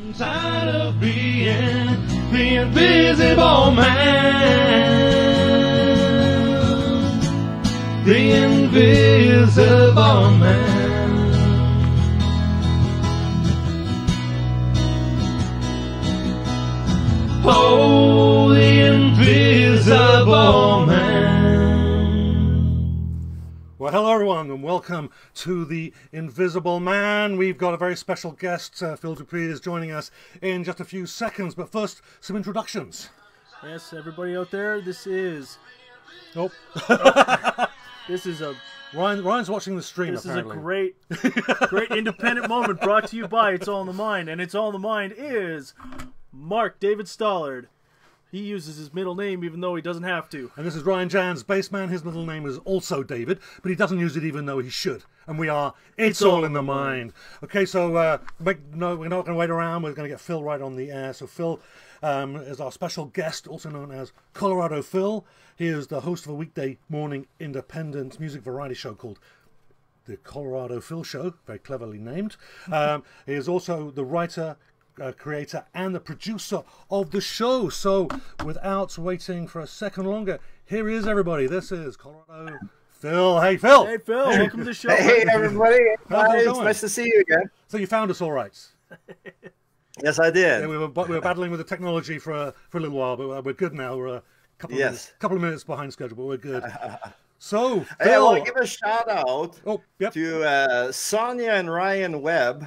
I'm tired of being the invisible man. The invisible man. Oh, the invisible man. Well, hello everyone, and welcome to The Invisible Man. We've got a very special guest. Phil Dupuis is joining us in just a few seconds, but first, some introductions. Yes, everybody out there, this is... Oh. This is a... Ryan's watching the stream, This apparently. is a great independent moment brought to you by It's All in the Mind, and It's All in the Mind is Mark David Stallard. He uses his middle name even though he doesn't have to. And this is Ryan Janz, bassman. His middle name is also David, but he doesn't use it even though he should. And we are It's All in the Mind. Okay, so we're not going to wait around. We're going to get Phil right on the air. So Phil is our special guest, also known as Colorado Phil. He is the host of a weekday morning independent music variety show called The Colorado Phil Show, very cleverly named. He is also the writer, creator and the producer of the show. So without waiting for a second longer, here he is, everybody. This is Colorado Phil. Hey Phil. Hey Phil, welcome to the show. Hey everybody. How's it It's going? nice to see you again. So you found us all right. Yes, I did. Yeah, we were battling with the technology for a little while, but we're good now. We're a couple of minutes behind schedule, but we're good. So Phil, Hey, I want to give a shout out to Sonia and Ryan Webb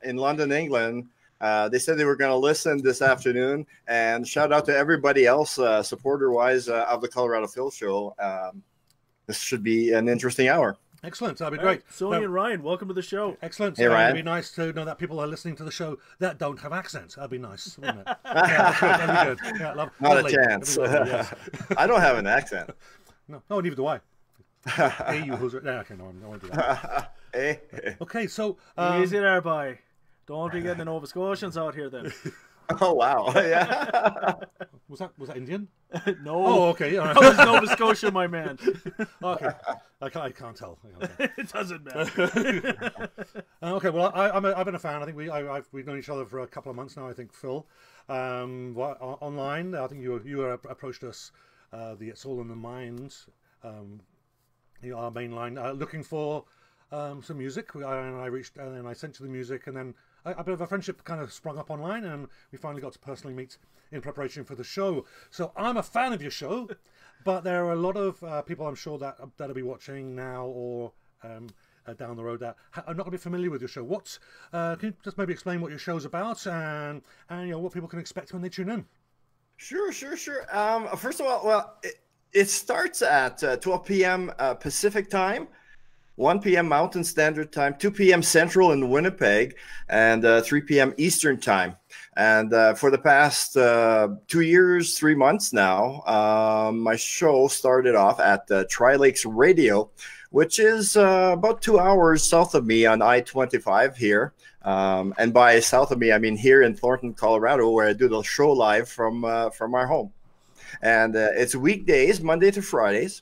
in London, England. They said they were going to listen this afternoon, and shout out to everybody else, supporter-wise, of the Colorado Phil Show. This should be an interesting hour. Excellent, that'd be great. Sonia and Ryan, welcome to the show. Excellent. Hey, Ryan. It'd be nice to know that people are listening to the show that don't have accents. That'd be nice, wouldn't it? That'd be good. Yeah, Not lovely. a chance. Lovely, yes. I don't have an accent. No, neither do I. Hey, you who's no, okay, no, I won't do that. Hey. Okay, so Easy there, boy. Don't be getting the Nova Scotians out here then. Oh wow! Yeah. was that Indian? No. Oh, okay. All right. That was Nova Scotia, my man. Okay, I can't tell. It doesn't matter. Okay, well, I've been a fan. I think we've known each other for a couple of months now. I think Phil, online. I think you approached us, the It's All in the Mind, our main line, looking for some music. And I reached and then I sent you the music, and then a bit of a friendship kind of sprung up online, and we finally got to personally meet in preparation for the show. So I'm a fan of your show, but there are a lot of people I'm sure that'll be watching now or down the road that are not going to be familiar with your show. Can you just maybe explain what your show's about and what people can expect when they tune in? Sure. First of all, well, it starts at 12 p.m. Pacific time, 1 p.m. Mountain Standard Time, 2 p.m. Central in Winnipeg, and 3 p.m. Eastern Time. And for the past 2 years, 3 months now, my show started off at Tri-Lakes Radio, which is about 2 hours south of me on I-25 here. And by south of me, I mean here in Thornton, Colorado, where I do the show live from our home. And it's weekdays, Monday to Fridays.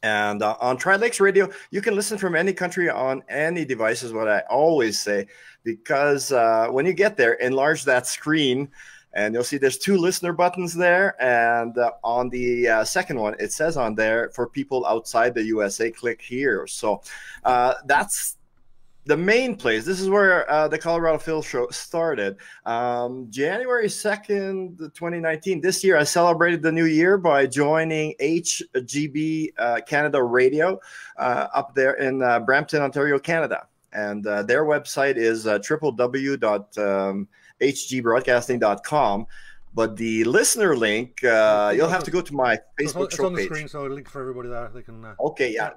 And on Tri-Lakes Radio, you can listen from any country on any device, is what I always say, because when you get there, enlarge that screen, and you'll see there's 2 listener buttons there. And on the second one, it says on there, for people outside the USA, click here. So that's the main place. This is where the Colorado Phil Show started. January 2nd, 2019. This year, I celebrated the new year by joining HGB Canada Radio up there in Brampton, Ontario, Canada. And their website is www.hgbroadcasting.com. But the listener link, you'll have to go to my Facebook show page. It's on the screen, so a link for everybody there. They can. Okay, yeah.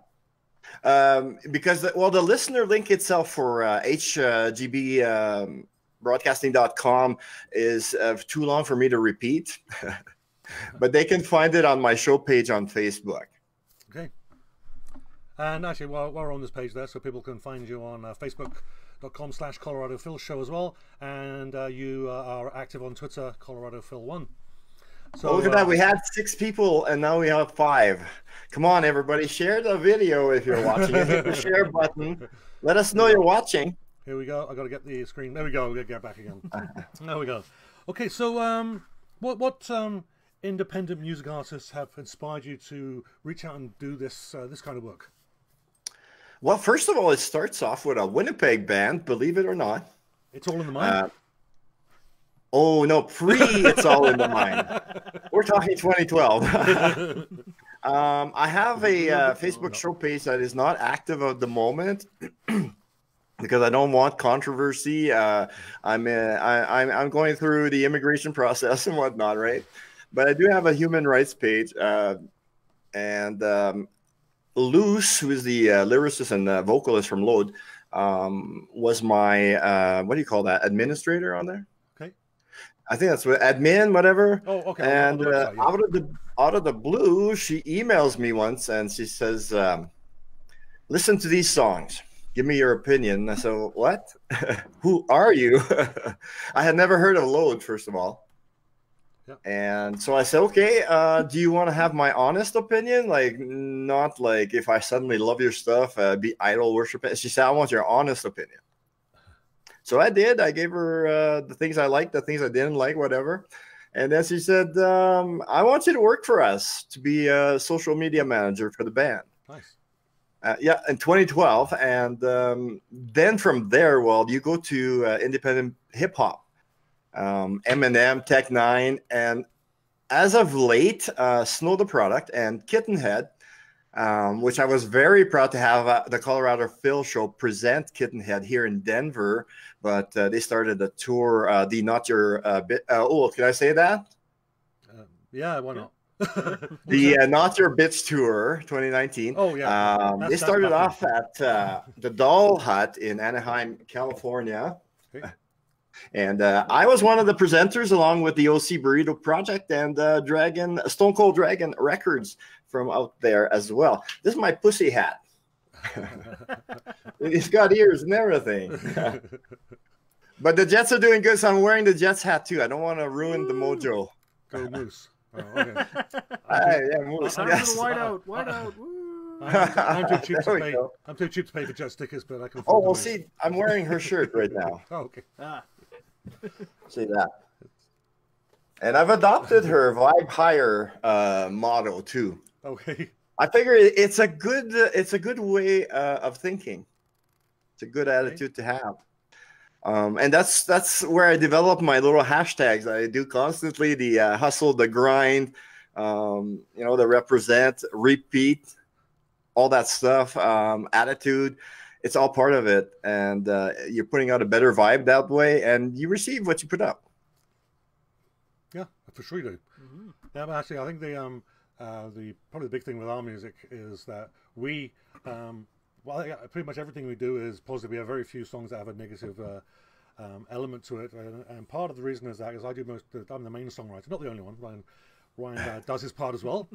Because the listener link itself for HGB broadcasting.com is too long for me to repeat, but they can find it on my show page on Facebook. Okay. And actually, while we're on this page there, so people can find you on facebook.com/Colorado Phil Show as well, and you are active on Twitter, Colorado Phil 1. So look at that. We had 6 people, and now we have 5. Come on, everybody. Share the video if you're watching it. Hit the share button. Let us know you're watching. Here we go. I got to get the screen. There we go. We'll get back again. There we go. Okay, so what independent music artists have inspired you to reach out and do this this kind of work? Well, first of all, it starts off with a Winnipeg band, believe it or not. It's all in the mind. Oh no, It's All in the Mind. We're talking 2012. I have a Facebook show page that is not active at the moment because I don't want controversy. I'm going through the immigration process and whatnot, right? But I do have a human rights page, and Luce, who is the lyricist and vocalist from Load, was my what do you call that, administrator on there? I think that's what admin, whatever. Oh, okay. And out of the blue, she emails me once and she says, "Listen to these songs. Give me your opinion." I said, "What? Who are you?" I had never heard of Load, first of all. Yeah. And so I said, "Okay, do you want to have my honest opinion? Like, not like if I suddenly love your stuff, be idol worshiping." She said, "I want your honest opinion." So I did. I gave her the things I liked, the things I didn't like, whatever. And then she said, "I want you to work for us to be a social media manager for the band." Nice. Yeah, in 2012. And then from there, well, you go to independent hip hop, Eminem, Tech Nine, and as of late, Snow the Product and Kittenhead, which I was very proud to have the Colorado Phil Show present Kittenhead here in Denver, but they started a tour, the Not Your Bit. Oh, can I say that? Yeah, why not? The Not Your Bitch Tour 2019. Oh, yeah. They started off at the Doll Hut in Anaheim, California. Okay. And I was one of the presenters along with the OC Burrito Project and Stone Cold Dragon Records from out there as well. This is my pussy hat. It's got ears and everything. But the Jets are doing good, so I'm wearing the Jets hat too. I don't want to ruin the mojo. Go Moose. Oh, okay. Yeah, Moose. Yes. White out. Woo. I'm too cheap to pay. I'm too cheap to pay for Jet stickers, but I can. Oh, well, see, I'm wearing her shirt right now. Oh, okay. See that? And I've adopted her Vibe Higher motto too. Okay. I figure it's a good way of thinking. It's a good attitude to have. And that's where I develop my little hashtags that I do constantly: the hustle, the grind, the represent, repeat, all that stuff, attitude. It's all part of it, and you're putting out a better vibe that way, and you receive what you put up. Yeah, for sure you do. Mm-hmm. Yeah, but actually, I think probably the big thing with our music is that we, pretty much everything we do is positive. We have very few songs that have a negative element to it, and part of the reason is that is I'm the main songwriter, not the only one. Ryan does his part as well.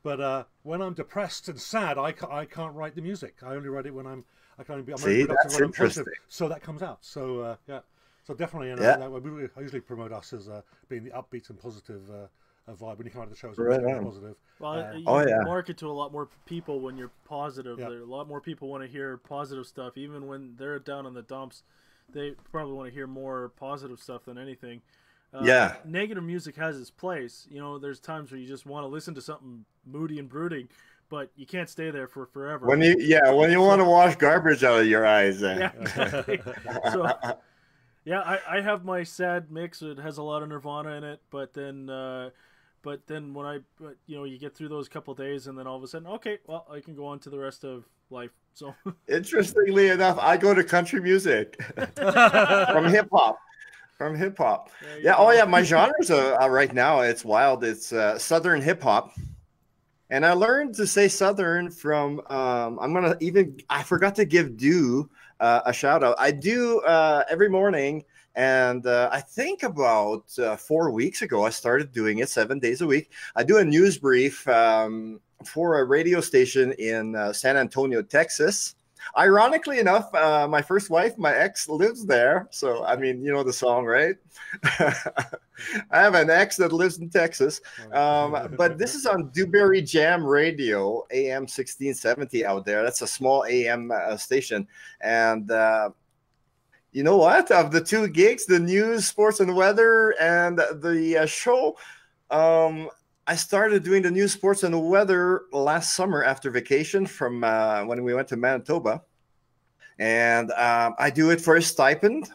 But when I'm depressed and sad, I can't write the music. I only write it when I'm See, that's interesting. So that comes out. So yeah. So definitely, I usually promote us as being the upbeat and positive vibe when you come out of the show. So right positive. Well, you market to a lot more people when you're positive. Yeah. A lot more people want to hear positive stuff, even when they're down in the dumps. They probably want to hear more positive stuff than anything. Negative music has its place. There's times where you just want to listen to something moody and brooding, but you can't stay there for forever. When you want to wash garbage out of your eyes. Yeah, exactly. So, yeah, I have my sad mix. It has a lot of Nirvana in it, but then when you get through those couple days, and then all of a sudden, okay, well, I can go on to the rest of life. So, interestingly enough, I go to country music from hip hop. Yeah. Oh, yeah. My genres right now, it's wild. It's Southern hip hop. And I learned to say Southern from, I forgot to give Dew a shout out. I do every morning. And I think about 4 weeks ago, I started doing it 7 days a week. I do a news brief for a radio station in San Antonio, Texas. Ironically enough, my first wife, my ex, lives there. So, I mean, you know the song, right? I have an ex that lives in Texas. But this is on Dewberry Jam Radio, AM 1670 out there. That's a small AM station. And you know what? Of the 2 gigs, the news, sports, and weather, and the show, I started doing the news, sports, and the weather last summer after vacation from when we went to Manitoba. And I do it for a stipend.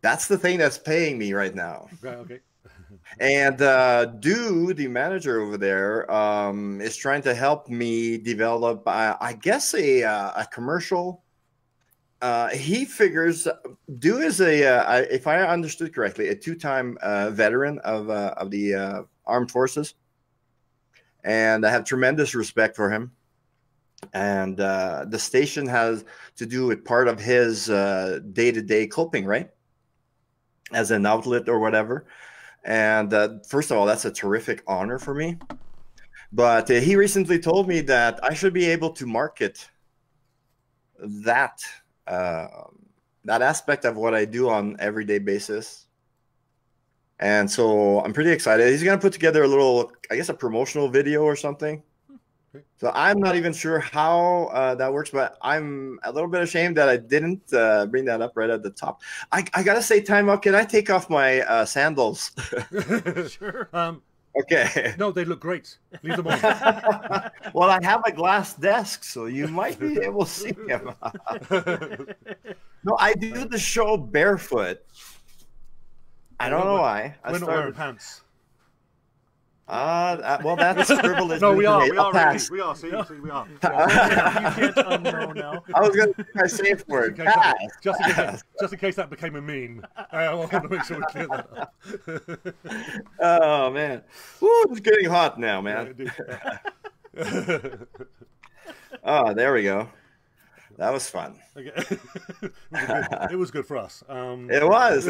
That's the thing that's paying me right now. Right, okay. And Dude, the manager over there, is trying to help me develop, I guess, a commercial. He figures Dude is if I understood correctly, a 2-time veteran of the armed forces, and I have tremendous respect for him. And the station has to do with part of his day-to-day coping, right? As an outlet or whatever. And first of all, that's a terrific honor for me. But he recently told me that I should be able to market that aspect of what I do on everyday basis. And so I'm pretty excited. He's going to put together a little, I guess, a promotional video or something. So I'm not even sure how that works, but I'm a little bit ashamed that I didn't bring that up right at the top. I got to say, time out. Can I take off my sandals? Sure. Okay. No, they look great. Leave them on. Well, I have a glass desk, so you might be able to see them. No, I do the show barefoot. I don't know why. We're not wearing pants. Well, that's privilege. No, we are. We are. Really. We are. See, we are. You can't unknow now. I was going to say my safe word. Just in case that became a meme. I want to make sure we clear that up. Oh, man. Woo, it's getting hot now, man. Oh, there we go. That was fun. Okay. It was good for us. It was.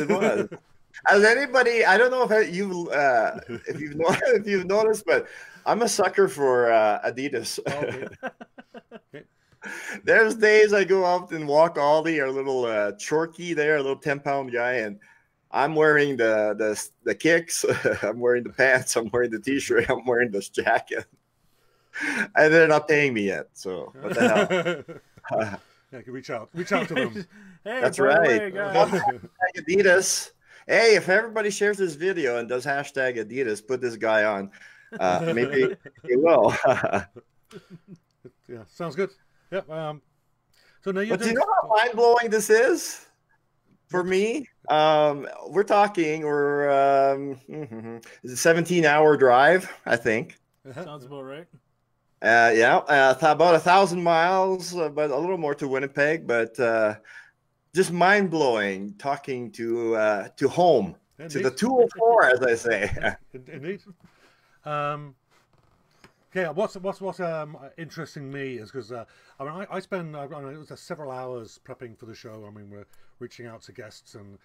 As anybody, I don't know if you've noticed, but I'm a sucker for Adidas. Okay. There's days I go out and walk Aldi, our little Chorky there, a little 10-pound guy, and I'm wearing the kicks, I'm wearing the pants, I'm wearing the t-shirt, I'm wearing this jacket, and they're not paying me yet. So what the hell? Yeah, reach out to them. Hey, that's right. Adidas. Hey, if everybody shares this video and does hashtag Adidas, put this guy on. Maybe he will. Yeah, sounds good. Yep. So now do you know how mind-blowing this is for me? We're talking, it's a 17-hour drive, I think. Sounds about right. About 1,000 miles, but a little more to Winnipeg, but just mind-blowing talking to home, indeed. To the 204, as I say. Indeed. Yeah, what's interesting me is because I spend it was several hours prepping for the show. I mean, we're reaching out to guests and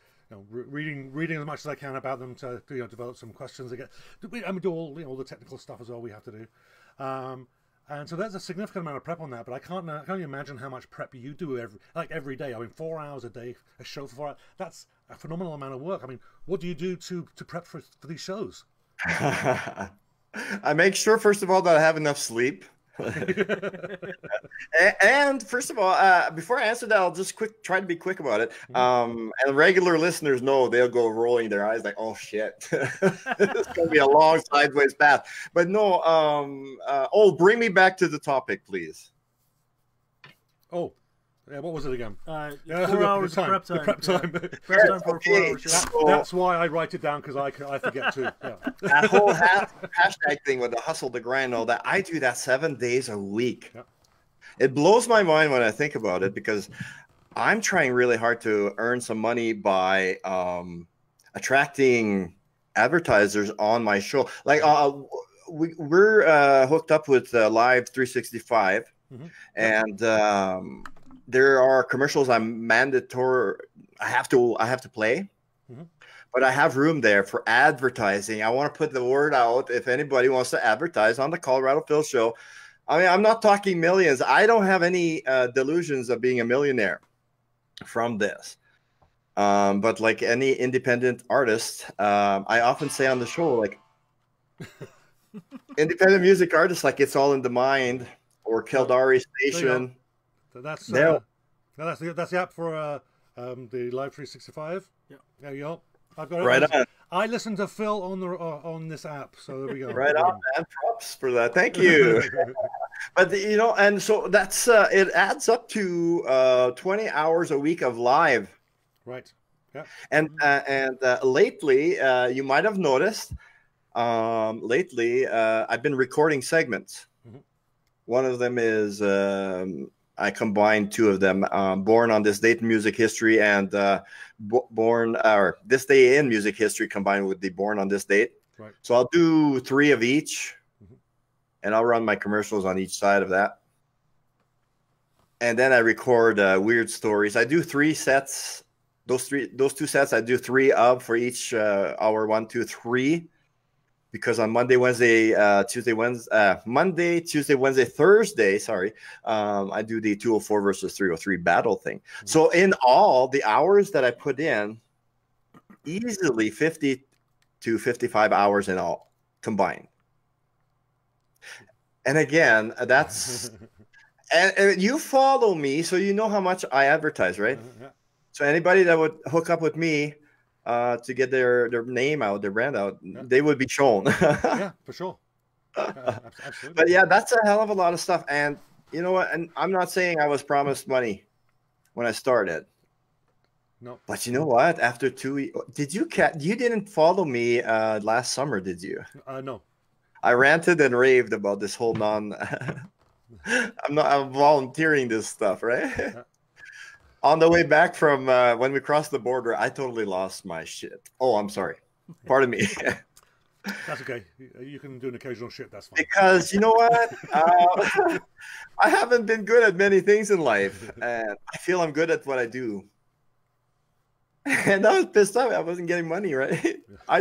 reading as much as I can about them to develop some questions. Do all the technical stuff as well we have to do. And so there's a significant amount of prep on that, but I can't imagine how much prep you do every day. I mean, 4 hours a day, a show for 4 hours. That's a phenomenal amount of work. I mean, what do you do to prep for these shows? I make sure, first of all, that I have enough sleep. And first of all, before I answer that, I'll just try to be quick about it. And regular listeners know they'll go rolling their eyes like, "Oh shit, it's gonna be a long sideways path." But no, bring me back to the topic, please. Oh, yeah, what was it again? 4 hours of prep time. Prep time. Yeah. Prep time for a 4-hour show. That's why I write it down, because I forget too. Yeah. That whole hashtag thing with the hustle, the grind, all that, I do that 7 days a week. Yeah. It blows my mind when I think about it, because I'm trying really hard to earn some money by attracting advertisers on my show. Like we're hooked up with Live 365, and there are commercials I'm mandatory. I have to play, but I have room there for advertising. I want to put the word out if anybody wants to advertise on the Colorado Phil Show. I mean, I'm not talking millions. I don't have any delusions of being a millionaire from this. But like any independent artist, I often say on the show, like independent music artists, like It's All in the Mind or Kildare Station. So that's the app for the Live 365. Yeah. There you go. I've got it. Right on. I listen to Phil on this app, so there we go. Right on, man. Props for that. Thank you. But you know, and so that's it adds up to 20 hours a week of live. Right. Yeah. And lately, you might have noticed. Lately, I've been recording segments. Mm-hmm. One of them is I combined two of them: "Born on This Date in Music History" and "Born" or "This Day in Music History" combined with the "Born on This Date." Right. So I'll do 3 of each, mm-hmm. and I'll run my commercials on each side of that. And then I record weird stories. I do 3 sets. Those 2 sets I do 3 of for each hour 1, 2, 3. Because on Monday, Wednesday, Tuesday, Wednesday, Thursday, sorry, I do the 204 versus 303 battle thing. Mm-hmm. So in all, the hours that I put in, easily 50 to 55 hours in all combined. And again, that's and you follow me, so you know how much I advertise, right? Yeah. So anybody that would hook up with me to get their name out, their brand out, yeah. they would be shown. Yeah, for sure. Absolutely. But yeah, that's a hell of a lot of stuff. And you know what? And I'm not saying I was promised money when I started. No. But you know what? After 2 did you didn't follow me last summer, did you? No. I ranted and raved about this whole I'm volunteering this stuff, right? Yeah. On the way back from when we crossed the border, I totally lost my shit. Oh, I'm sorry. Pardon me. That's okay. You can do an occasional shit. That's fine. Because you know what? I haven't been good at many things in life, and I feel I'm good at what I do. And I was pissed off. I wasn't getting money, right? Yeah. I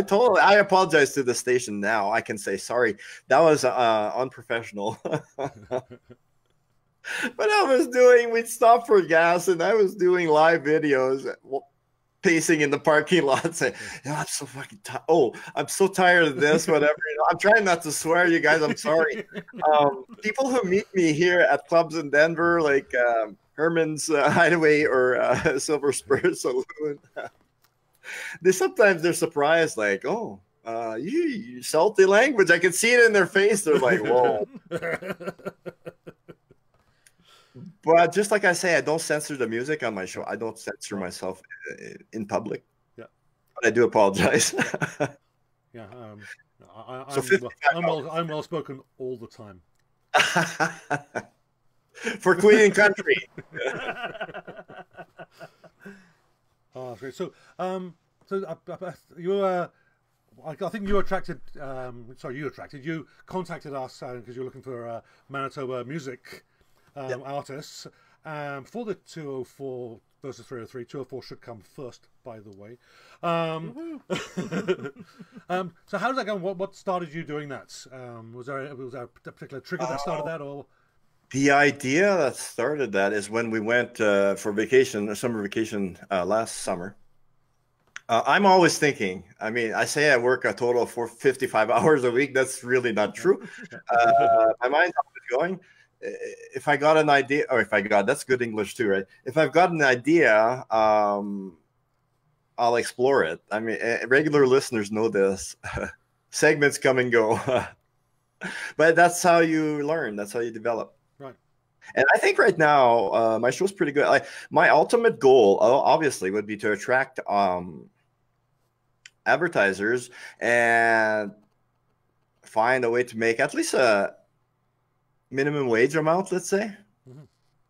apologize to the station now. I can say sorry. That was unprofessional. But we'd stop for gas, and I was doing live videos, pacing in the parking lot, saying, I'm so fucking tired. Oh, I'm so tired of this, whatever. I'm trying not to swear, you guys. I'm sorry. People who meet me here at clubs in Denver, like Herman's Hideaway or Silver Spur Saloon, sometimes they're surprised, like, oh, you salty language. I can see it in their face. They're like, whoa. But just like I say, I don't censor the music on my show. I don't censor myself in public. Yeah, but I do apologize. Yeah, I'm well spoken all the time. For Queen and Country. Oh, great. So, you I think you attracted. You contacted us because you're looking for Manitoba music. Yep. Artists for the 204 versus 303. 204 should come first, by the way. So how did that go? What started you doing that? Was there a particular trigger that started that, or the idea that started that is when we went for vacation, summer vacation last summer. I'm always thinking. I mean, I say I work a total of 55 hours a week. That's really not true. My mind's always going. If I got an idea, that's good English too, right? If I've got an idea, I'll explore it. I mean, regular listeners know this. Segments come and go. But that's how you learn. That's how you develop. Right. And I think right now, my show's pretty good. My ultimate goal, obviously, would be to attract advertisers and find a way to make at least a minimum wage amount, let's say. Mm-hmm.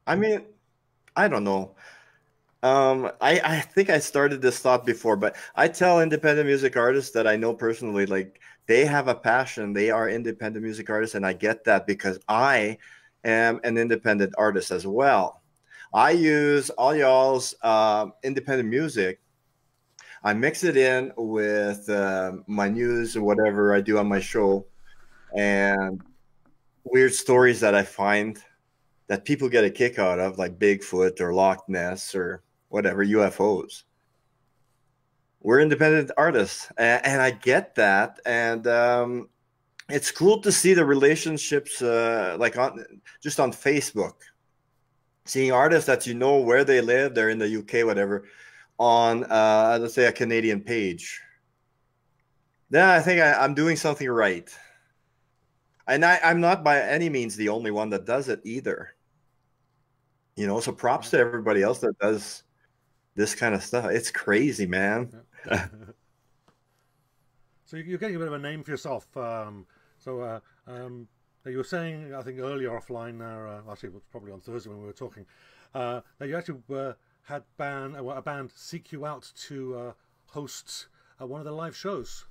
I mean, I don't know. I think I started this thought before, but I tell independent music artists that I know personally, like, they have a passion. They are independent music artists, and I get that because I am an independent artist as well. I use all y'all's independent music. I mix it in with my news or whatever I do on my show, and weird stories that I find that people get a kick out of, like Bigfoot or Loch Ness or whatever, UFOs. We're independent artists, and I get that. And it's cool to see the relationships just on Facebook. seeing artists that you know where they live, they're in the UK, whatever, on let's say a Canadian page. Then I think I'm doing something right. And I'm not by any means the only one that does it either. You know, so props to everybody else that does this kind of stuff. It's crazy, man. So you're getting a bit of a name for yourself. You were saying, I think earlier offline there, actually it was probably on Thursday when we were talking, that you actually had a band seek you out to host one of the live shows.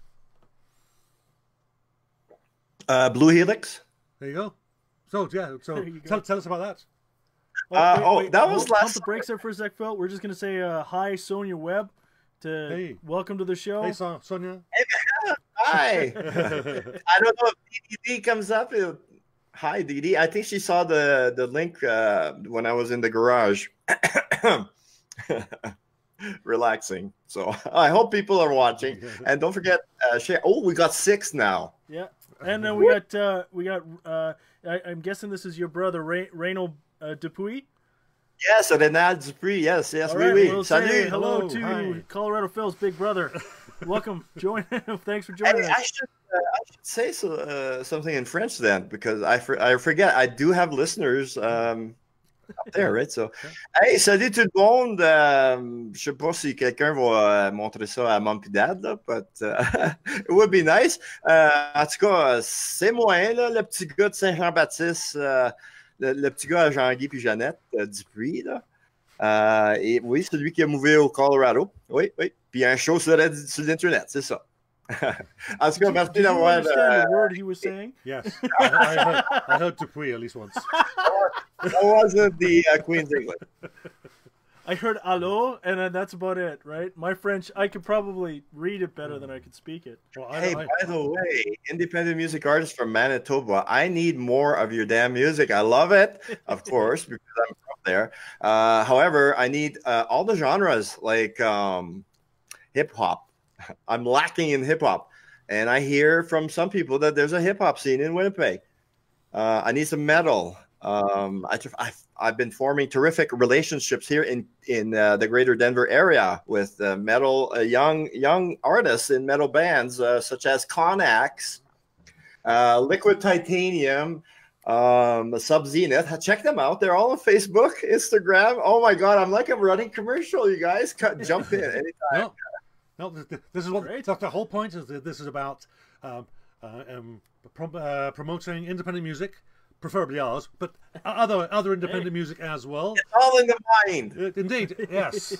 Blue Helix. There you go. So yeah, so tell us about that. Wait, that was last. Pump the brakes there for a sec, Phil. We're just gonna say hi, Sonia Webb, welcome to the show. Hey, Sonia. Hey, hi. I don't know if DD comes up. Hi, DD. I think she saw the link when I was in the garage, relaxing. So I hope people are watching, and don't forget share. Oh, we got 6 now. Yeah, and then we got. I'm guessing this is your brother, Phil Dupuis. Yes, Renal Dupuis. Yes. All right, oui. We'll say hello to Colorado Phil's big brother. Welcome, join. Thanks for joining us. I should say something in French then, because I forget. I do have listeners up there, right? So, hey, salut tout le monde. Je sais pas si quelqu'un va montrer ça à Mom et Dad, là, but it would be nice. En tout cas, c'est moi, là, le petit gars de Saint-Jean-Baptiste, le petit gars à Jean-Guy puis Jeannette Dupuis, là. Et oui, celui qui a mouvé au Colorado. Oui. Puis un show sur l'Internet, c'est ça. En tout cas, merci d'avoir. Did you understand the word he was saying? Yes. I heard Dupuis at least once. That wasn't the Queen's English. I heard allo, and that's about it, right? My French, I could probably read it better than I could speak it. Well, hey, by the way, independent music artist from Manitoba, I need more of your damn music. I love it, of course, because I'm from there. However, I need all the genres, like hip-hop. I'm lacking in hip-hop. And I hear from some people that there's a hip-hop scene in Winnipeg. I need some metal. I've been forming terrific relationships here in the greater Denver area with metal young artists in metal bands such as Connax, Liquid Titanium, Sub Zenith. Check them out. They're all on Facebook, Instagram. Oh my God, I'm like a running commercial. You guys jump in anytime. No, this is what the whole point is. That this is about promoting independent music. Preferably ours, but other independent music as well. It's all in the mind. Indeed, yes.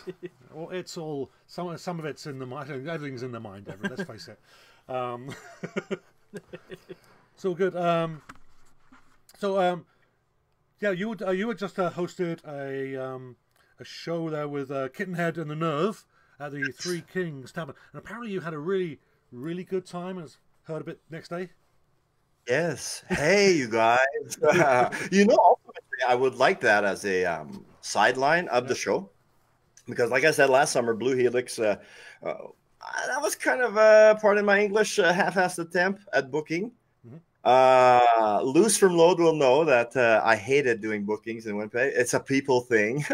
Well, it's all some of it's in the mind. Everything's in the mind. Let's face it. So good. Yeah, you had just hosted a show there with Kittenhead and the Nerve at the Three Kings Tavern, and apparently you had a really good time. As heard a bit next day. Yes. Hey, you guys. Ultimately, I would like that as a sideline of the show, because, like I said last summer, Blue Helix. That was kind of pardon my English, half-assed attempt at booking. Mm-hmm. Loose from Load will know that I hated doing bookings in Winnipeg. It's a people thing.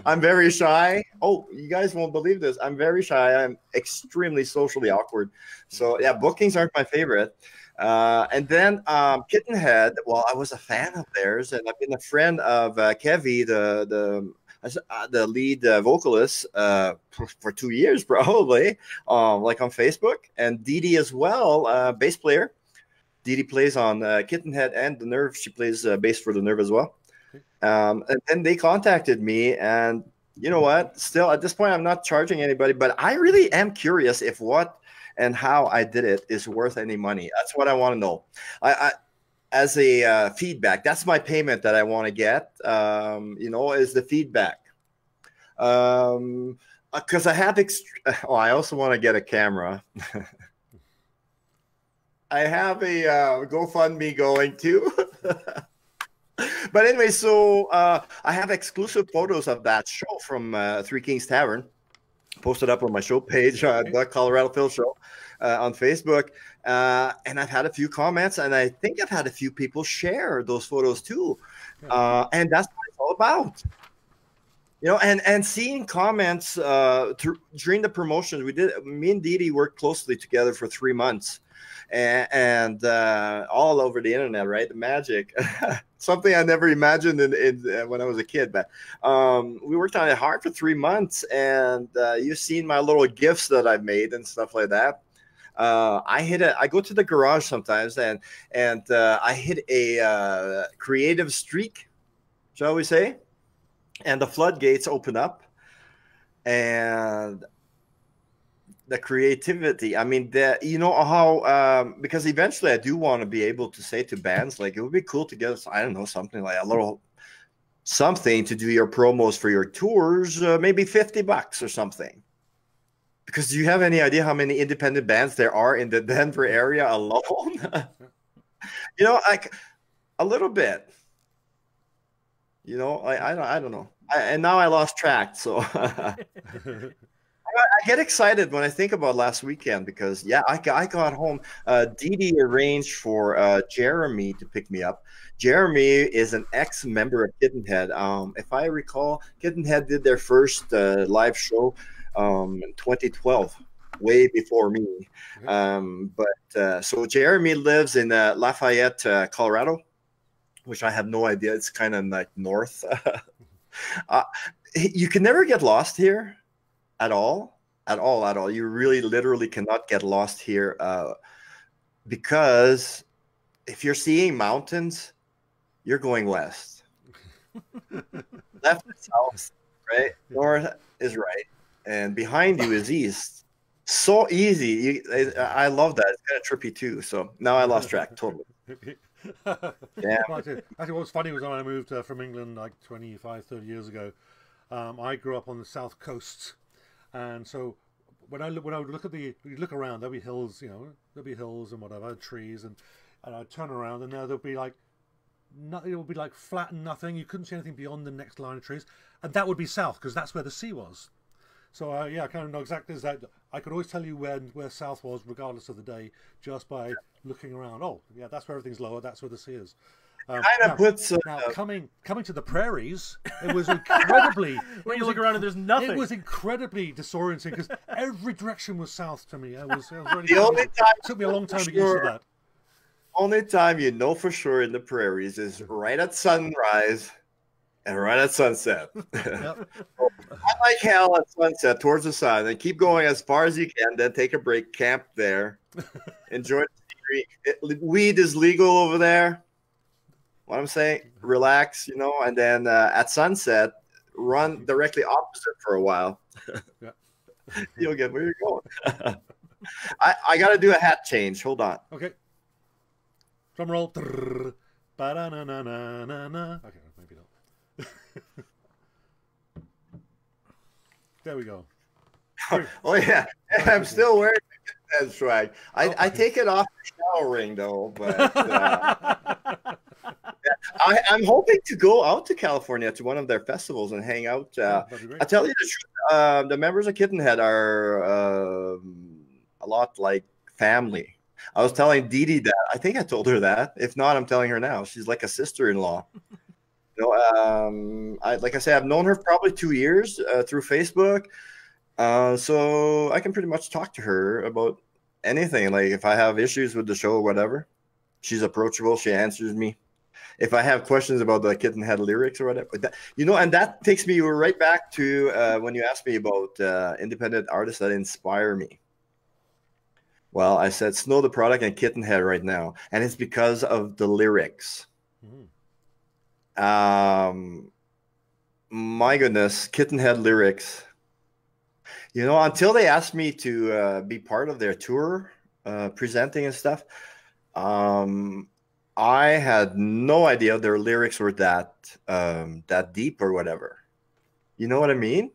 I'm very shy. Oh, you guys won't believe this. I'm very shy. I'm extremely socially awkward. So yeah, bookings aren't my favorite. And then Kittenhead, well, I was a fan of theirs, and I've been a friend of Kevy, the lead vocalist, for 2 years probably, like on Facebook, and Didi as well, bass player. Didi plays on Kittenhead and the Nerve. She plays bass for the Nerve as well. And then they contacted me, and you know what? Still, at this point, I'm not charging anybody, but I really am curious if what and how I did it is worth any money. That's what I want to know. I as a feedback, that's my payment that I want to get. Is the feedback. Because I have. I also want to get a camera. I have a GoFundMe going too. But anyway, so I have exclusive photos of that show from Three Kings Tavern, posted up on my show page, the Colorado Phil Show, on Facebook. And I've had a few comments, and I think I've had a few people share those photos too. And that's what it's all about. You know, and seeing comments during the promotions, me and Didi worked closely together for 3 months, and all over the internet, right? The magic, something I never imagined when I was a kid. But we worked on it hard for 3 months, and you've seen my little gifts that I've made and stuff like that. I go to the garage sometimes, and I hit a creative streak, shall we say? And the floodgates open up, and the creativity. I mean, you know how because eventually I do want to be able to say to bands, like, it would be cool to get, I don't know, something like a little something to do your promos for your tours, maybe $50 or something. Because do you have any idea how many independent bands there are in the Denver area alone? You know, like a little bit. You know, I don't know. And now I lost track. So I get excited when I think about last weekend because, yeah, I got home. Didi arranged for Jeremy to pick me up. Jeremy is an ex-member of Kittenhead. If I recall, Kittenhead did their first live show in 2012, way before me. So Jeremy lives in Lafayette, Colorado, which I have no idea. It's kind of like north. You can never get lost here at all. You really literally cannot get lost here because if you're seeing mountains, you're going west. Left is south, right? North is right. And behind you is east. So easy. I love that. It's kind of trippy too. So now I lost track totally. Yeah. Actually, what was funny was when I moved from England like 25, 30 years ago. I grew up on the south coast, and so when I would look around, there'll be hills, you know, there'll be hills and whatever, trees, and I'd turn around and there'll be like it would be like flat and nothing. You couldn't see anything beyond the next line of trees, and that would be south because that's where the sea was. So yeah, I kind of know exactly that. I could always tell you where south was, regardless of the day, just by looking around. Oh, yeah, that's where everything's lower. That's where the sea is. Now, coming to the prairies, it was incredibly. When you look around and there's nothing. It was incredibly disorienting because every direction was south to me. It took me a long time to get used to that. Only time you know for sure in the prairies is right at sunrise and right at sunset. Yep. I like hell at sunset towards the sun, and keep going as far as you can. Then take a break, camp there, enjoy the scenery. Weed is legal over there. What I'm saying, relax, you know, and then at sunset, run directly opposite for a while. Yeah. You'll get where you're going. I got to do a hat change. Hold on. Okay. Drum roll. Ba-da-na-na-na-na-na. Okay, maybe not. There we go. Oh yeah, I'm still wearing that swag. I take it off showering though, but I'm hoping to go out to California to one of their festivals and hang out. I tell you the truth, the members of Kittenhead are a lot like family. I was telling Didi that. I think I told her that. If not, I'm telling her now. She's like a sister-in-law. You know, like I said, I've known her probably 2 years through Facebook. So I can pretty much talk to her about anything. Like if I have issues with the show or whatever, she's approachable. She answers me. If I have questions about the Kittenhead lyrics or whatever, you know, and that takes me right back to when you asked me about independent artists that inspire me. Well, I said Snow the Product and Kittenhead right now, and it's because of the lyrics. Mm. My goodness, Kittenhead lyrics. You know, until they asked me to be part of their tour, presenting and stuff, I had no idea their lyrics were that deep or whatever. You know what I mean?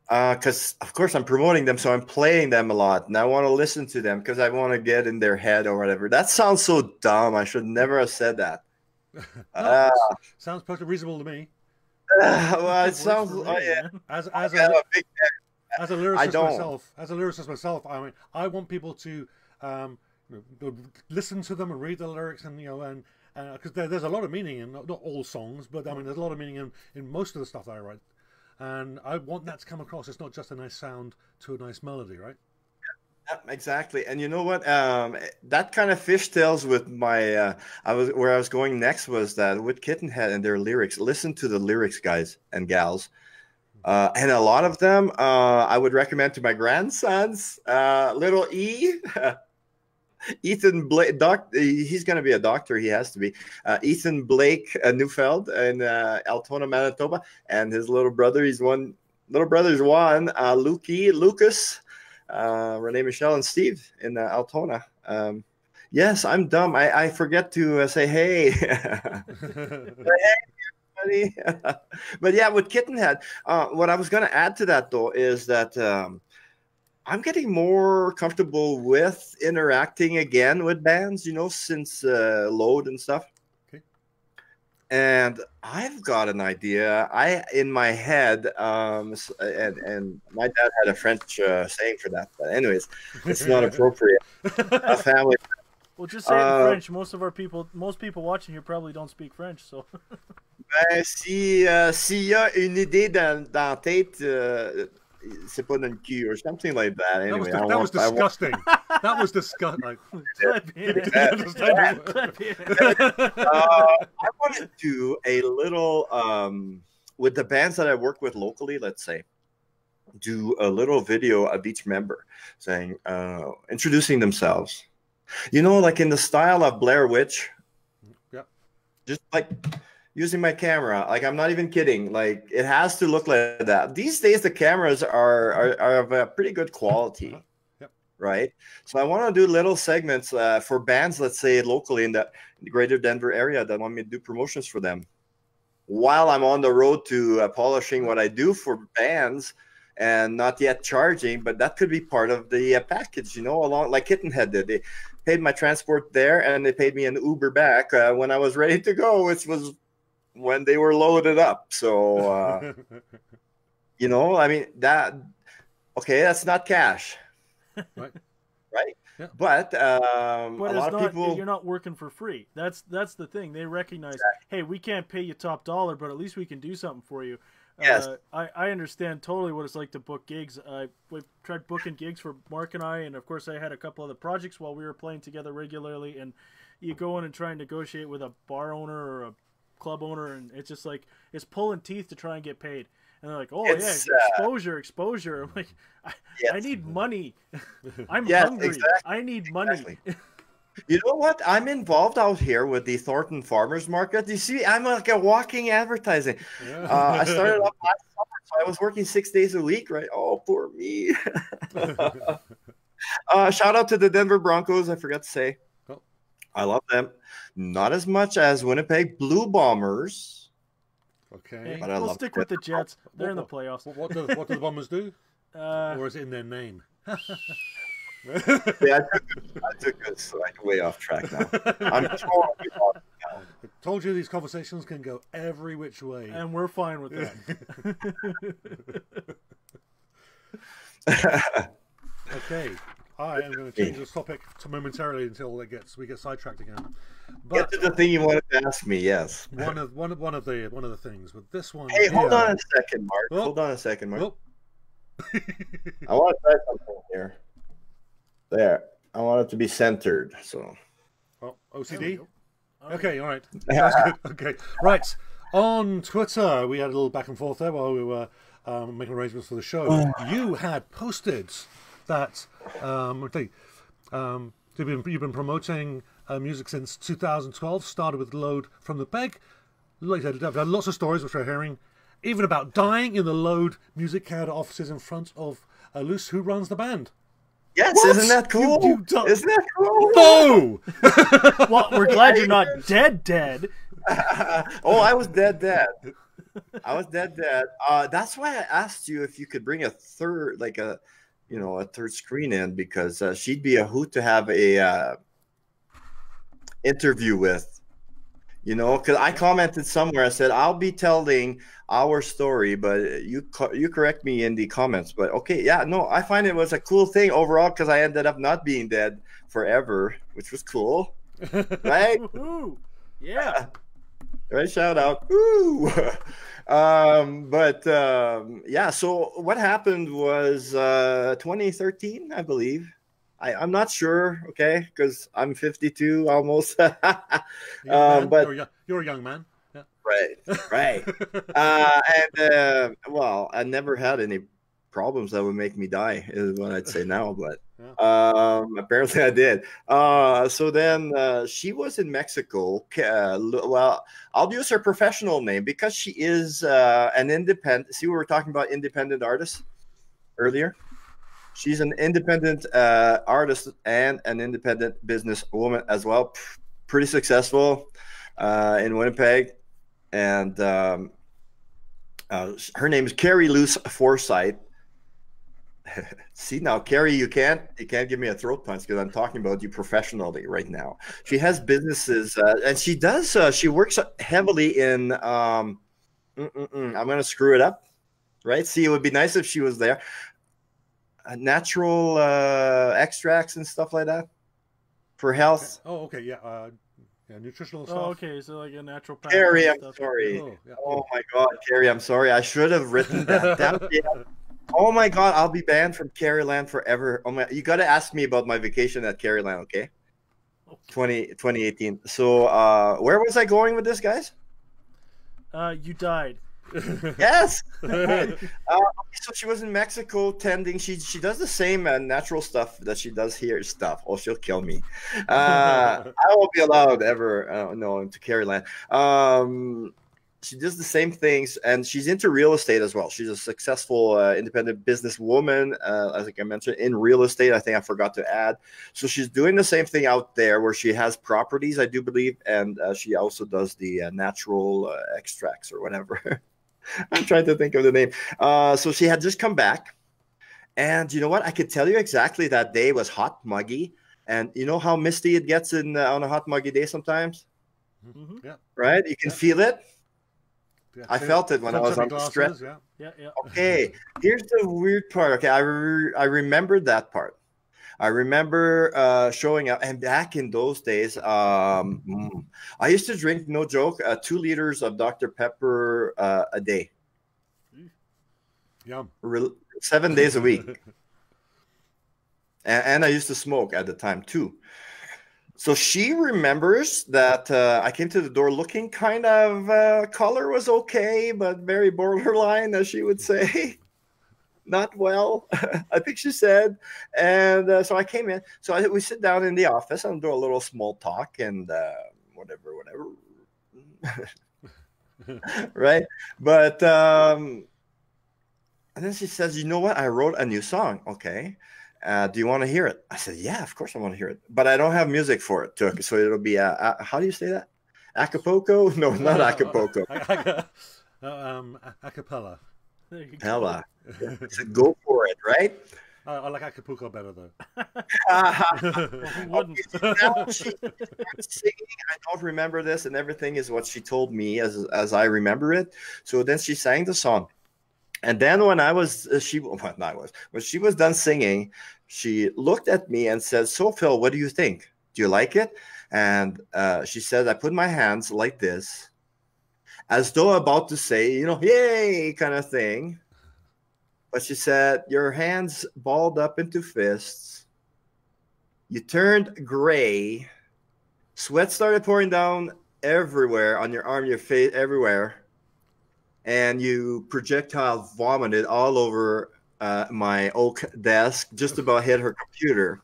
Because, of course, I'm promoting them, so I'm playing them a lot, and I want to listen to them because I want to get in their head or whatever. That sounds so dumb. I should never have said that. Sounds perfectly reasonable to me. Well, it sounds. Oh yeah. As a lyricist myself, I mean, I want people to listen to them and read the lyrics, and you know, because there's a lot of meaning in not all songs, but I mean there's a lot of meaning in most of the stuff that I write, and I want that to come across. It's not just a nice sound to a nice melody, right? Yeah, exactly. And you know what? That kind of fishtails with my. Where I was going next was that with Kittenhead and their lyrics. Listen to the lyrics, guys and gals. And a lot of them I would recommend to my grandsons. Little E, Ethan Blake, he's going to be a doctor. He has to be. Ethan Blake Neufeld in Altona, Manitoba. And his little brother, Juan, Lucas, Renee, Michelle, and Steve in Altona. Yes, I'm dumb. I forget to say hey. Hey, but yeah, with Kittenhead, what I was going to add to that though is that I'm getting more comfortable with interacting again with bands, you know, since Load and stuff. Okay. And I've got an idea. In my head, and my dad had a French saying for that, but anyways, it's not appropriate. A family. Well, just say it in French. Most people watching here probably don't speak French, so. Ben, s'il y a une idée dans la tête, c'est pas dans le cul, or something like that. Anyway, that was disgusting. That was disgusting. I want to do a little, with the bands that I work with locally, let's say, do a little video of each member saying, introducing themselves. You know, like in the style of Blair Witch. Yeah. Just like using my camera. Like, I'm not even kidding. Like, it has to look like that. These days, the cameras are of a pretty good quality. Yep. Right? So I want to do little segments for bands, let's say, locally in the greater Denver area that want me to do promotions for them. While I'm on the road to polishing what I do for bands and not yet charging, but that could be part of the package, you know, along like Kittenhead did. They paid my transport there, and they paid me an Uber back when I was ready to go, which was when they were loaded up. So, you know, I mean, that's not cash. Right. Right? Yeah. But a lot of people... You're not working for free. That's the thing. They recognize, hey, we can't pay you top dollar, but at least we can do something for you. Yes. I understand totally what it's like to book gigs. We've tried booking gigs for Mark and I, and of course I had a couple other projects while we were playing together regularly, and you go in and try and negotiate with a bar owner or a club owner, and it's just like, it's pulling teeth to try and get paid. And they're like, oh, exposure. I'm like, I need money. I'm hungry. Exactly. I need money. Exactly. You know what? I'm involved out here with the Thornton Farmers Market. You see, I'm like a walking advertising. Yeah. I started up last summer, so I was working 6 days a week, right? Oh, poor me. Shout out to the Denver Broncos. I forgot to say. Oh. I love them. Not as much as Winnipeg Blue Bombers. Okay. But we'll stick with the Jets. They're in the playoffs. What do the Bombers do? Or is it in their name? Yeah, I took us like way off track now. I'm totally off now. I told you these conversations can go every which way. And we're fine with that. Okay. I am going to change this topic momentarily until we get sidetracked again. Get to the thing you wanted to ask me. Yes. One of the things with this one. Hey, hold on a second, Mark. Oh. Hold on a second, Mark. Oh. I want to try something here. There. I want it to be centered. So. Oh, OCD. Okay. All right. That's good. Okay. Right. On Twitter, we had a little back and forth there while we were making arrangements for the show. You had posted that you've been promoting music since 2012. Started with Load from the Peg. Like I said, I've had lots of stories which we're hearing, even about dying in the Load music card offices in front of Luce, who runs the band. Yes, what? Isn't that cool? Isn't that cool? No! Well, we're glad you're not dead. Oh, I was dead. I was dead. That's why I asked you if you could bring a third, like a third screen in, because she'd be a hoot to have a interview with. You know, because I commented somewhere, I said, I'll be telling our story, but you correct me in the comments. But okay, yeah, no, I find it was a cool thing overall because I ended up not being dead forever, which was cool. Right? Yeah. Right, shout out. Woo! Yeah, so what happened was 2013, I believe. I'm not sure, okay, because I'm 52 almost. But you're a young man. Yeah. Right. Well, I never had any problems that would make me die, is what I'd say now, but apparently I did. So then she was in Mexico. Well, I'll use her professional name because she is an independent. See, we were talking about independent artists earlier. She's an independent artist and an independent business woman as well. Pretty successful in Winnipeg. And her name is Carrie Luce Forsyth. See now, Carrie, you can't give me a throat punch because I'm talking about you professionally right now. She has businesses, and she does. She works heavily in. I'm gonna screw it up, right? See, it would be nice if she was there. Natural extracts and stuff like that for health. Oh, okay, yeah. Yeah, nutritional stuff. Oh, okay, so like a natural. Carrie, I'm sorry. Oh my God, Carrie, I'm sorry. I should have written that down. Oh my God, I'll be banned from Carryland forever. Oh my, you got to ask me about my vacation at Carryland, okay? 2018. So, where was I going with this, guys? You died. Yes. So she was in Mexico tending. She does the same natural stuff that she does here. Oh, she'll kill me. I won't be allowed ever. No, to Carryland. She does the same things, and she's into real estate as well. She's a successful independent businesswoman, as I mentioned, in real estate. I think I forgot to add. So she's doing the same thing out there where she has properties, I do believe, and she also does the natural extracts or whatever. I'm trying to think of the name. So she had just come back, and you know what? I could tell you exactly that day was hot, muggy, and you know how misty it gets on a hot, muggy day sometimes? Mm-hmm. Yeah. Right? You can feel it. Yeah, I felt it when I was under stress. Yeah. Okay, here's the weird part. Okay, I remembered that part. I remember showing up, and back in those days, I used to drink, no joke, 2 liters of Dr. Pepper a day. Yum. 7 days a week. And I used to smoke at the time too. So she remembers that I came to the door looking kind of, color was okay, but very borderline, as she would say. Not well, I think she said. And so I came in. So we sit down in the office and do a little small talk and whatever. Right? But, and then she says, you know what? I wrote a new song. Okay. Do you want to hear it? I said, yeah, of course I want to hear it. But I don't have music for it. So it'll be, how do you say that? Acapulco? No, not Acapulco. Acapella. Hella. So go for it, right? I like Acapulco better, though. Who wouldn't? Now she started singing. I don't remember this, and everything is what she told me as I remember it. So then she sang the song. And then when she was done singing, she looked at me and said, so Phil, what do you think? Do you like it? And she said, I put my hands like this, as though about to say, yay, kind of thing. But she said, your hands balled up into fists. You turned gray. Sweat started pouring down everywhere on your arm, your face, everywhere. And you projectile vomited all over my oak desk, just about hit her computer.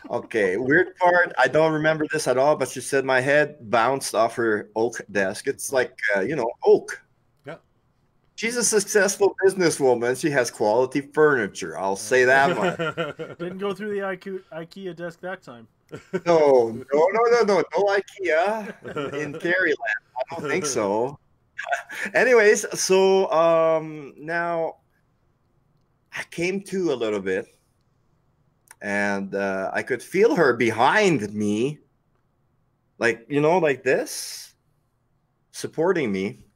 Okay, weird part. I don't remember this at all, but she said my head bounced off her oak desk. It's like, oak. Yeah. She's a successful businesswoman. She has quality furniture. I'll say that much. Didn't go through the IKEA desk that time. No IKEA in Caryland. I don't think so. Anyways, so now I came to a little bit, and I could feel her behind me, like this, supporting me.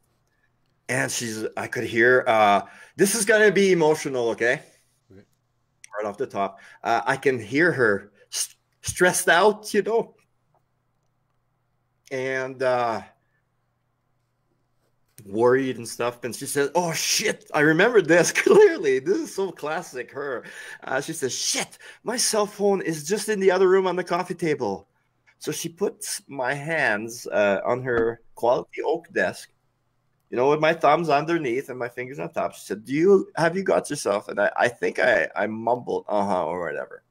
And I could hear, this is gonna be emotional, okay? Right off the top, I can hear her stressed out, and worried and stuff. And she said, "Oh shit, I remember this clearly. This is so classic her." She says, "Shit, my cell phone is just in the other room on the coffee table." So she puts my hands on her quality oak desk, you know, with my thumbs underneath and my fingers on top. She said, have you got yourself? And I think I mumbled, or whatever.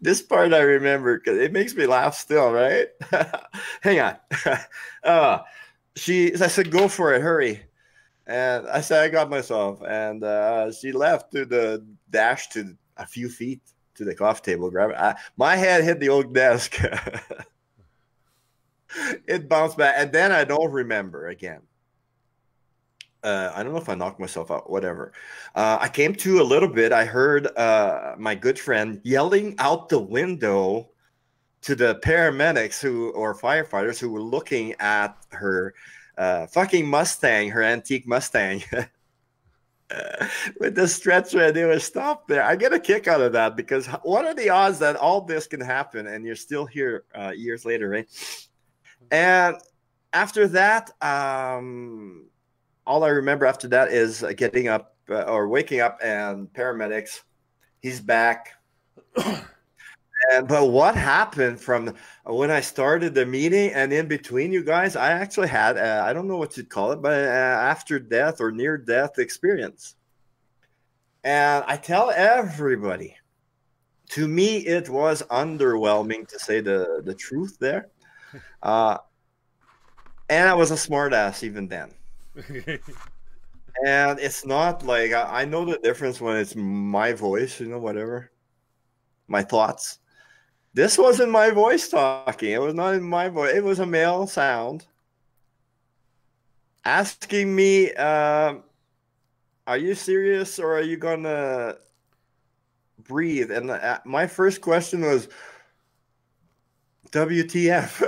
This part I remember because it makes me laugh still, right? Hang on. I said, "Go for it, hurry." And I said, "I got myself." And she left to the dash to a few feet to the coffee table. Grab it. My head hit the old desk. It bounced back. And then I don't remember again. I don't know if I knocked myself out, whatever. I came to a little bit. I heard my good friend yelling out the window to the paramedics or firefighters who were looking at her fucking Mustang, her antique Mustang, with the stretcher, and they were stopped there. I get a kick out of that because what are the odds that all this can happen and you're still here years later, right? And after that, all I remember after that is getting up or waking up and paramedics, he's back. But what happened from when I started the meeting and in between, you guys, I actually had, I don't know what you'd call it, but after death or near death experience. And I tell everybody, to me, it was underwhelming, to say the truth there. And I was a smart ass even then. And it's not like I know the difference when it's my voice, you know, whatever, my thoughts. This wasn't my voice talking. It was not in my voice. It was a male sound asking me, "Are you serious or are you gonna breathe?" And my first question was, "WTF?"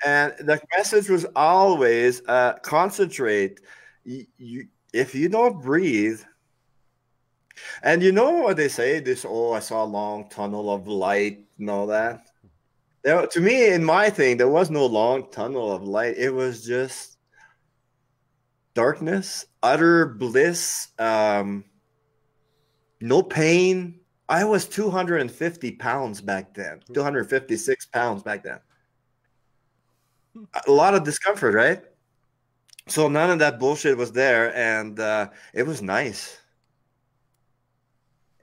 And the message was always concentrate. If you don't breathe, and you know what they say, this, "Oh, I saw a long tunnel of light," and all that. To me, in my thing, there was no long tunnel of light. It was just darkness, utter bliss, no pain. I was 250 pounds back then, 256 pounds back then. A lot of discomfort, right? So none of that bullshit was there, and it was nice.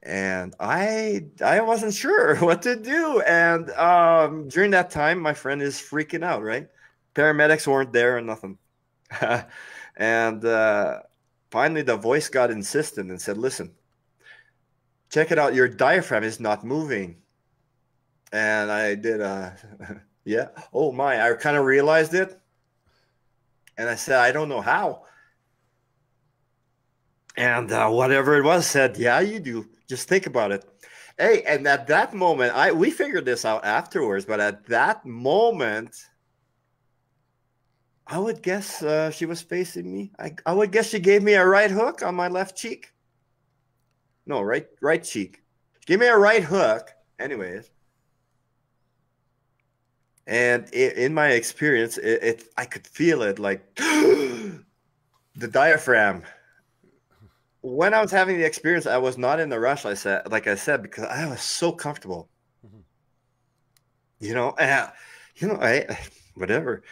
And I wasn't sure what to do. And during that time, my friend is freaking out, right? Paramedics weren't there or nothing. And finally, the voice got insistent and said, "Listen, check it out. Your diaphragm is not moving." And I did yeah. Oh my, I kind of realized it. And I said, "I don't know how." And whatever it was said, "Yeah, you do. Just think about it." Hey, and at that moment, we figured this out afterwards, but at that moment, I would guess she was facing me. I would guess she gave me a right hook on my left cheek. No, right cheek. She gave me a right hook. Anyways. And in my experience, I could feel it, like the diaphragm. When I was having the experience, I was not in a rush. Like I said, because I was so comfortable. Mm-hmm. Whatever.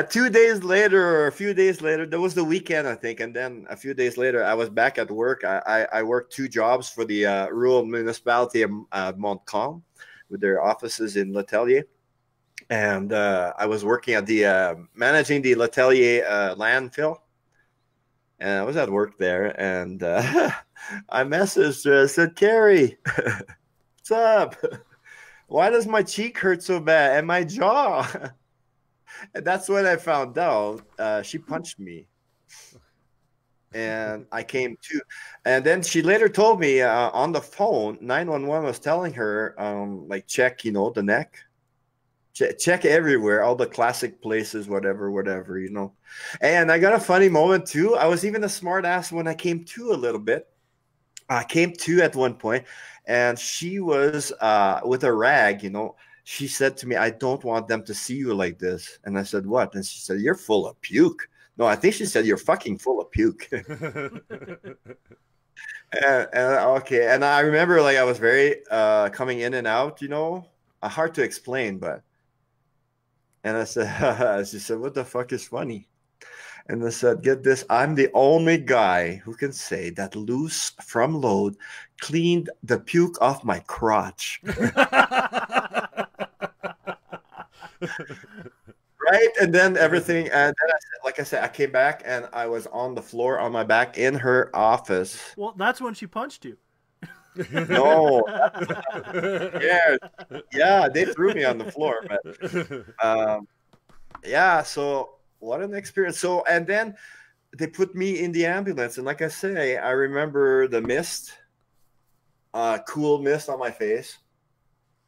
2 days later, or a few days later, there was the weekend, I think, and then a few days later, I was back at work. I worked 2 jobs for the rural municipality of Montcalm, with their offices in Letellier. And I was working at the managing the Letellier landfill, and I was at work there. And I messaged her. I said, "Carrie, what's up? Why does my cheek hurt so bad and my jaw?" And that's when I found out she punched me. And I came to, and then she later told me on the phone, 911 was telling her, like, check, the neck. Check everywhere, all the classic places, whatever. And I got a funny moment too. I was even a smart ass when I came to a little bit. I came to at one point, and she was with a rag, she said to me, I don't want them to see you like this. And I said, what? And she said, you're full of puke. No, I think she said, you're fucking full of puke. And okay. And I remember like I was very coming in and out, you know, hard to explain, but. And I said, she said, what the fuck is funny? And I said, get this, I'm the only guy who can say that loose from load cleaned the puke off my crotch. Right? And then everything, and then like I said, I came back and I was on the floor on my back in her office. Well, that's when she punched you. No. Yeah, they threw me on the floor. But yeah, so what an experience. So, and then they put me in the ambulance. And like I say, I remember the mist, cool mist on my face.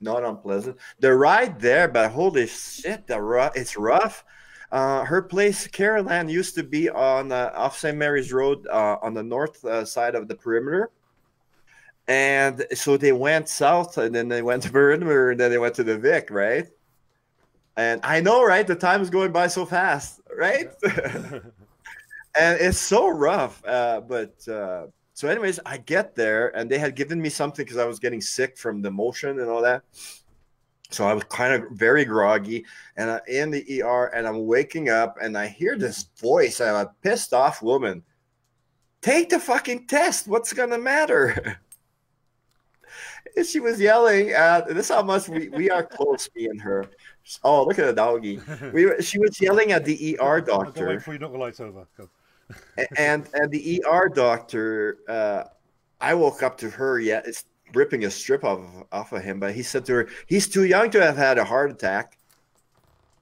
Not unpleasant. The ride there, but holy shit, it's rough. Her place, Caroline, used to be on off St. Mary's Road on the north side of the perimeter. And so they went south, and then they went to perimeter, and then they went to the Vic, right? And I know, right? The time is going by so fast, right? And it's so rough. So anyways, I get there, and they had given me something because I was getting sick from the motion and all that. So I was kind of very groggy, and I'm in the ER, and I'm waking up, and I hear this voice. I'm a pissed off woman. Take the fucking test. What's going to matter? And she was yelling. This is how much we are close, me and her. Oh, look at the doggy. She was yelling at the ER doctor. Wait before you knock the lights over. Go. And the ER doctor, I woke up to her. Yeah, it's ripping a strip off of him. But he said to her, he's too young to have had a heart attack.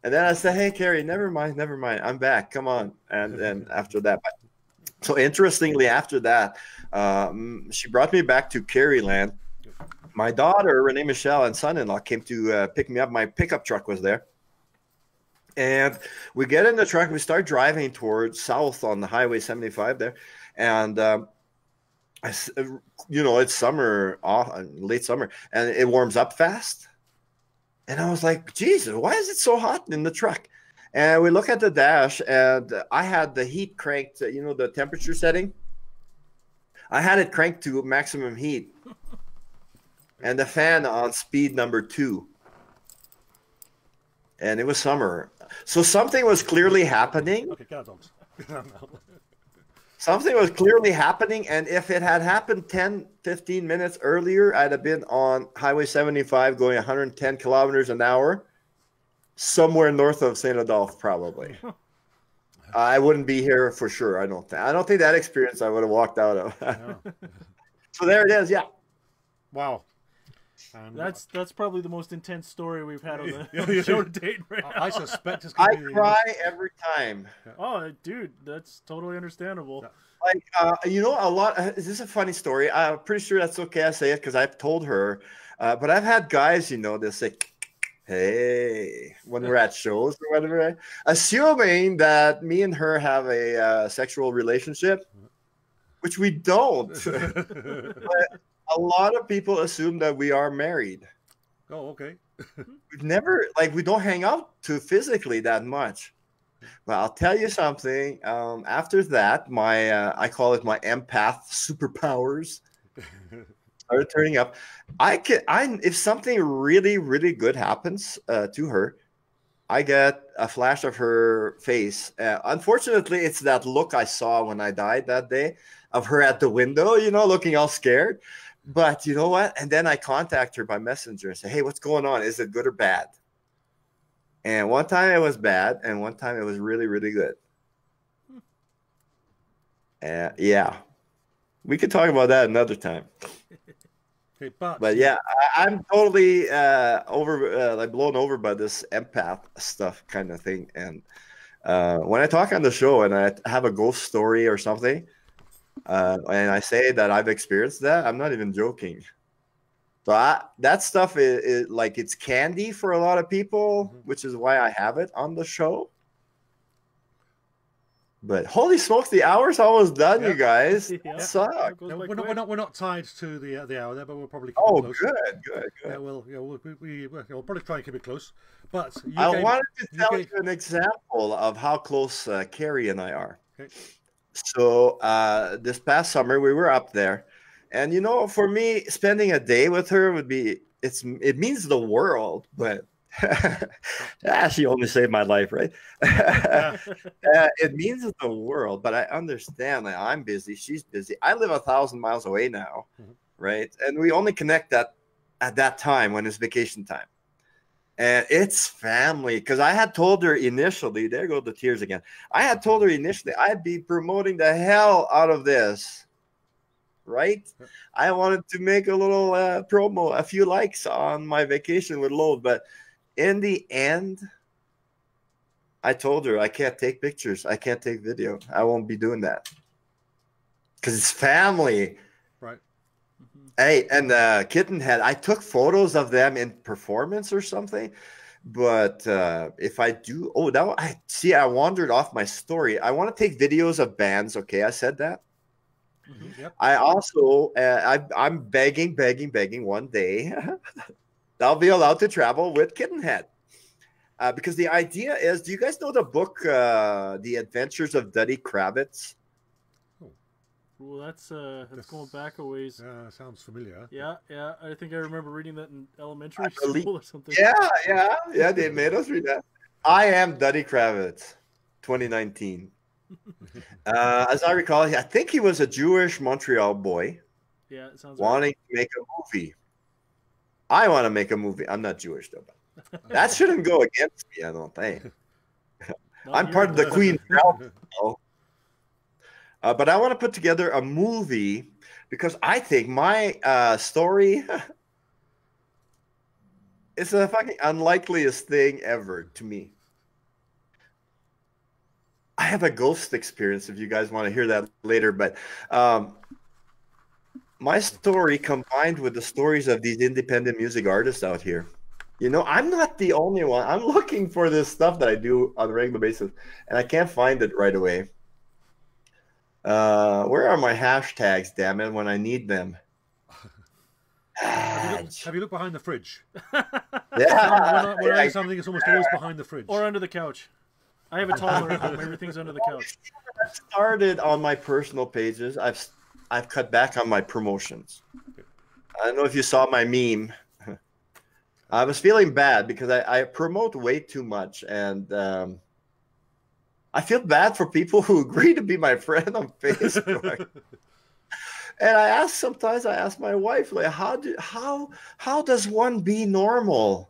And then I said, hey, Carrie, never mind. I'm back. Come on. And then after that. So interestingly, after that, she brought me back to Caryland. My daughter, Renee Michelle, and son-in-law came to pick me up. My pickup truck was there. And we get in the truck. We start driving towards south on the Highway 75 there. And, it's summer, late summer, and it warms up fast. And I was like, Jesus, why is it so hot in the truck? And we look at the dash, and I had the heat cranked, the temperature setting. I had it cranked to maximum heat. And the fan on speed number 2. And it was summer. So something was clearly happening. Okay, cat dogs. Something was clearly happening. And if it had happened 10, 15 minutes earlier, I'd have been on Highway 75 going 110 kilometers an hour, somewhere north of St. Adolphe, probably. I wouldn't be here for sure. I don't think that experience I would have walked out of. No. So there it is. Yeah. Wow. That's probably the most intense story we've had on the show to date right now. I suspect it's going to be cry every time. Oh, dude, that's totally understandable. Like, a lot. This is a funny story. I'm pretty sure that's okay. I say it because I've told her. But I've had guys, they'll say, "Hey," when we're at shows or whatever, right? Assuming that me and her have a sexual relationship, which we don't. But a lot of people assume that we are married. Oh, okay. We've never, we don't hang out too physically that much. Well, I'll tell you something. After that, I call it my empath superpowers started turning up. If something really, really good happens to her, I get a flash of her face. Unfortunately, it's that look I saw when I died that day of her at the window, looking all scared. But you know what? And then I contact her by messenger and say, hey, what's going on? Is it good or bad? And one time it was bad, and one time it was really, really good. Yeah. We could talk about that another time. Okay, but yeah, I'm totally blown over by this empath stuff kind of thing. And when I talk on the show and I have a ghost story or something, and I say that I've experienced that, I'm not even joking. So that stuff is like it's candy for a lot of people, which is why I have it on the show. But holy smokes, the hour's almost done, you guys. Yeah. Suck. No, we're not tied to the hour there, but we'll probably keep Oh, it close. good. Yeah, we'll probably try and keep it close. But I wanted to tell you an example of how close Carrie and I are. Okay. So this past summer we were up there, and you know, for me, spending a day with her would be it means the world, but she only saved my life, right? It means the world, but I understand that I'm busy, she's busy. I live 1,000 miles away now, right? And we only connect at that time when it's vacation time. And it's family, because I had told her initially, there go the tears again. I had told her initially I'd be promoting the hell out of this, right? I wanted to make a little promo, a few likes on my vacation with Load, but in the end, I told her I can't take pictures. I can't take video. I won't be doing that because it's family. Right. Hey, and Kittenhead, I took photos of them in performance or something. But if I do, now I wandered off my story. I want to take videos of bands. Okay, I said that. Yep. I also, I'm begging one day I'll be allowed to travel with Kittenhead. Because the idea is, do you guys know the book, The Adventures of Duddy Kravitz? Well, that's going back a ways. Sounds familiar. Yeah. I think I remember reading that in elementary school or something. Yeah. They made us read that. I Am Duddy Kravitz, 2019. As I recall, I think he was a Jewish Montreal boy. Yeah, it sounds wanting to make a movie. I want to make a movie. I'm not Jewish though, but that shouldn't go against me, I don't think. I'm part of the Queen's realm. But I want to put together a movie because I think my story is the fucking unlikeliest thing ever to me. I have a ghost experience if you guys want to hear that later, but my story combined with the stories of these independent music artists out here. You know, I'm not the only one. I'm looking for this stuff that I do on a regular basis, and I can't find it right away. Where are my hashtags, damn it, when I need them? Have you looked behind the fridge? Yeah. When something is almost always behind the fridge. Or under the couch. I have a toddler at home. Everything's under the couch. I started on my personal pages. I've cut back on my promotions. I don't know if you saw my meme. I was feeling bad because I promote way too much, and I feel bad for people who agree to be my friend on Facebook. And sometimes I ask my wife, like, how does one be normal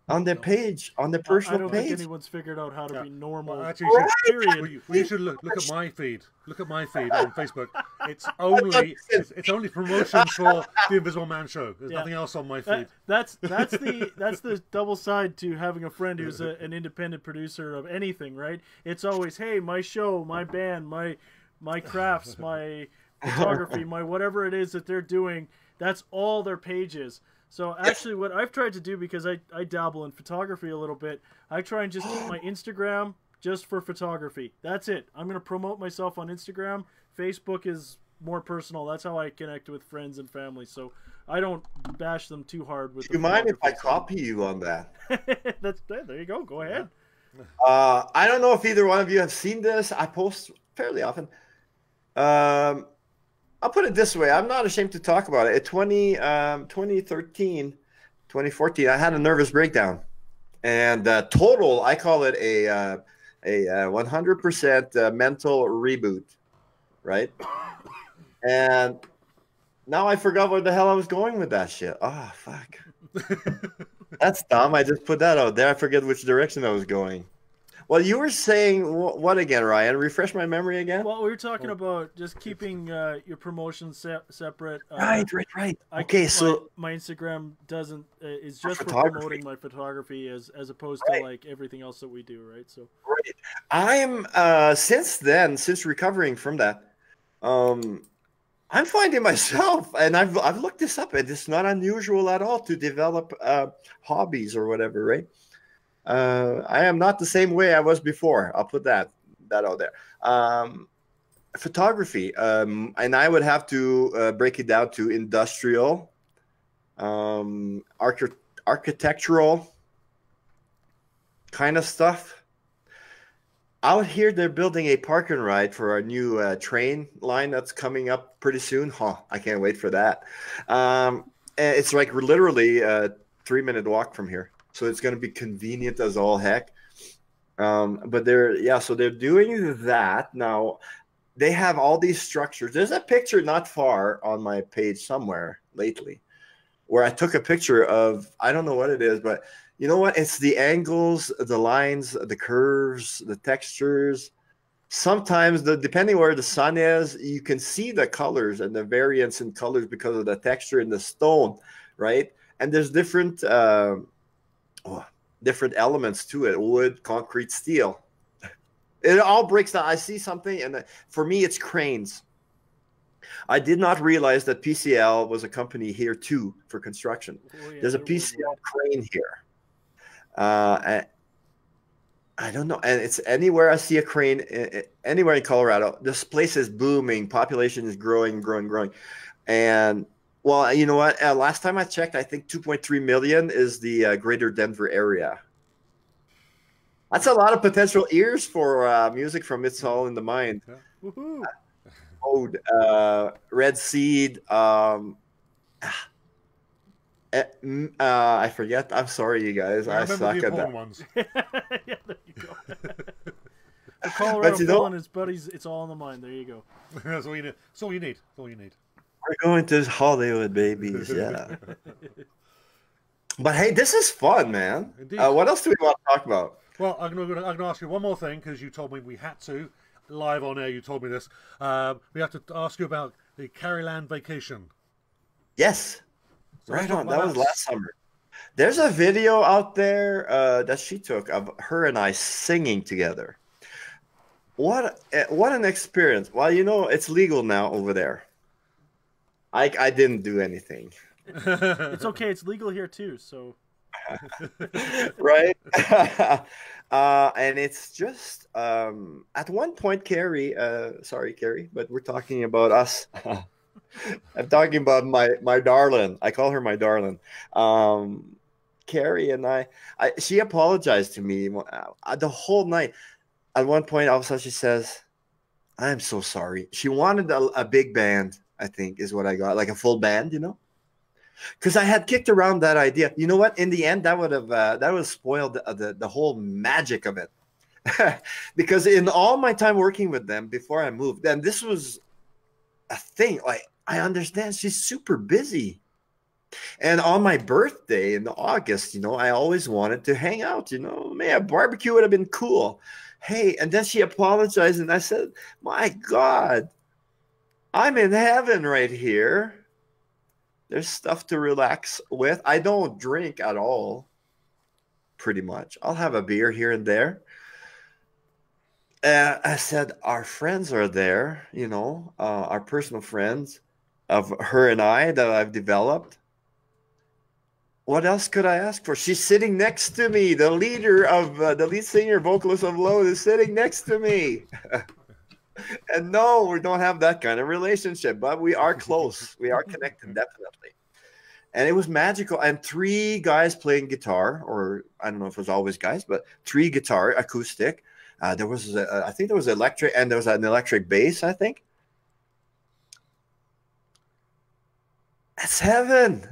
on the page, on the personal page? I don't think anyone's figured out how to be normal. Well, actually, you should look at my feed. Look at my feed on Facebook. It's only promotions for the Invisible Man show. There's nothing else on my feed. That's the double side to having a friend who's an independent producer of anything, right? It's always, hey, my show, my band, my crafts, my photography, my whatever it is that they're doing. That's all their pages. So actually what I've tried to do, because I dabble in photography a little bit, I try and just keep my Instagram just for photography. That's it. I'm going to promote myself on Instagram. Facebook is more personal. That's how I connect with friends and family. So I don't bash them too hard. Do you mind if I copy you on that? There you go. Go ahead. I don't know if either one of you have seen this. I post fairly often. I'll put it this way. I'm not ashamed to talk about it. In 2013, 2014, I had a nervous breakdown. And total, I call it a 100% mental reboot, right? And now I forgot where the hell I was going with that shit. Oh, fuck. That's dumb. I just put that out there. I forget which direction I was going. Well, you were saying what again, Ryan? Refresh my memory again. Well, we were talking about just keeping your promotions separate. Right. Okay, so my Instagram is just for promoting my photography as opposed to like everything else that we do, right? So right. I'm since recovering from that, I'm finding myself, and I've looked this up, and it's not unusual at all to develop hobbies or whatever, right? I am not the same way I was before. I'll put that that out there. Photography, and I would have to break it down to industrial, architectural kind of stuff. Out here, they're building a park and ride for our new train line that's coming up pretty soon. Huh, I can't wait for that. It's like literally a 3-minute walk from here. So it's going to be convenient as all heck. But so they're doing that. Now, they have all these structures. There's a picture not far on my page somewhere lately where I took a picture of, I don't know what it is, but you know what? It's the angles, the lines, the curves, the textures. Sometimes, depending where the sun is, you can see the colors and the variance in colors because of the texture in the stone, right? And there's different different elements to it: wood, concrete, steel. It all breaks down. I see something, and for me, it's cranes. I did not realize that PCL was a company here too for construction. Oh, yeah, there's a PCL crane here. I don't know, and it's anywhere I see a crane, anywhere in Colorado. This place is booming. Population is growing, and well, you know what? Last time I checked, I think 2.3 million is the greater Denver area. That's a lot of potential ears for music from It's All in the Mind. Yeah. Woohoo! Red Seed. I forget. I'm sorry, you guys. I suck at that. Ones. Yeah, there you go. Colorado Phil and his buddies. It's all in the mind. There you go. That's all you need. That's all you need. That's all you need. We're going to Hollywood, babies. Yeah. But hey, this is fun, man. What else do we want to talk about? Well, I'm going to ask you one more thing because you told me we had to. Live on air, you told me this. We have to ask you about the Carryland vacation. Yes. So right on. That was last summer. There's a video out there that she took of her and I singing together. What an experience. Well, you know, it's legal now over there. I didn't do anything. It's okay. It's legal here too. So. Right. And it's just at one point, Carrie. Sorry, Carrie, but we're talking about us. I'm talking about my darling. I call her my darling. Carrie and she apologized to me the whole night. At one point, all of a sudden, she says, "I'm so sorry." She wanted a big band, I think, is what I got, like a full band, you know. Because I had kicked around that idea. You know what? In the end, that would have spoiled the whole magic of it. Because in all my time working with them before I moved, and this was a thing. Like, I understand she's super busy. And on my birthday in August, you know, I always wanted to hang out. You know, man, a barbecue would have been cool. Hey, and then she apologized, and I said, "My God, I'm in heaven right here. There's stuff to relax with. I don't drink at all, pretty much. I'll have a beer here and there." I said, our friends are there, you know, our personal friends of her and I that I've developed. What else could I ask for? She's sitting next to me. The leader of the lead singer, vocalist of Load is sitting next to me. And no, we don't have that kind of relationship, but we are close. We are connected, definitely. And it was magical. And 3 guys playing guitar, or I don't know if it was always guys, but 3 guitar, acoustic. There was, I think there was electric, and there was an electric bass, I think. That's heaven.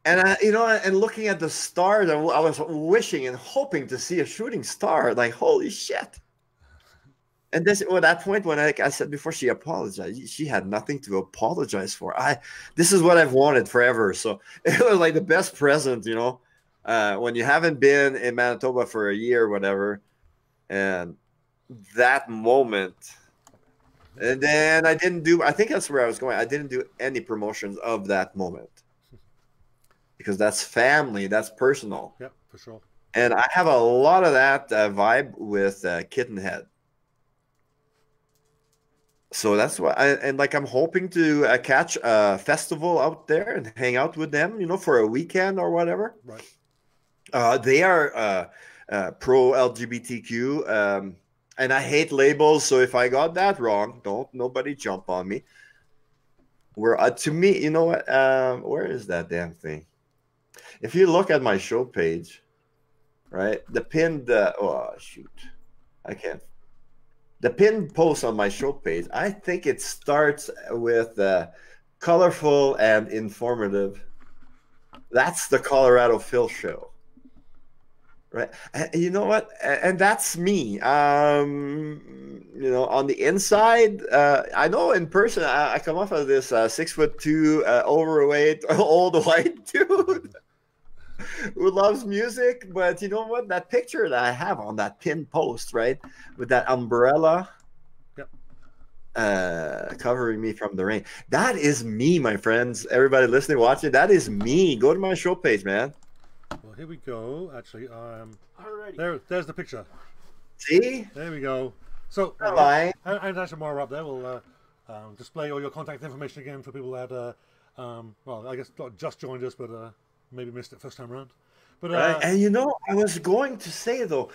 And you know, and looking at the stars, I was wishing and hoping to see a shooting star. Like, holy shit! And this, at that point, when I said before, she apologized. She had nothing to apologize for. This is what I've wanted forever. So it was like the best present, you know, when you haven't been in Manitoba for a year or whatever, and that moment. And then I didn't do. I think that's where I was going. I didn't do any promotions of that moment. Because that's family, that's personal. Yeah, for sure. And I have a lot of that vibe with Kittenhead. So that's why, I'm hoping to catch a festival out there and hang out with them, you know, for a weekend or whatever. Right. They are pro LGBTQ. And I hate labels, so if I got that wrong, don't nobody jump on me. To me, you know what? Where is that damn thing? If you look at my show page, right, the pinned oh shoot, I can't. The pinned post on my show page, I think it starts with colorful and informative. That's the Colorado Phil show. Right. And you know what? And that's me. You know, on the inside, I know in person, I come off of this 6'2", overweight, old white dude who loves music. But you know what? That picture that I have on that pinned post, right, with that umbrella covering me from the rain. That is me, my friends. Everybody listening, watching, that is me. Go to my show page, man. Well, here we go. Actually, there's the picture. See? There we go. So, and actually, more up there. We'll display all your contact information again for people that, well, I guess not just joined us, but maybe missed it first time around. But right. And you know, I was going to say though,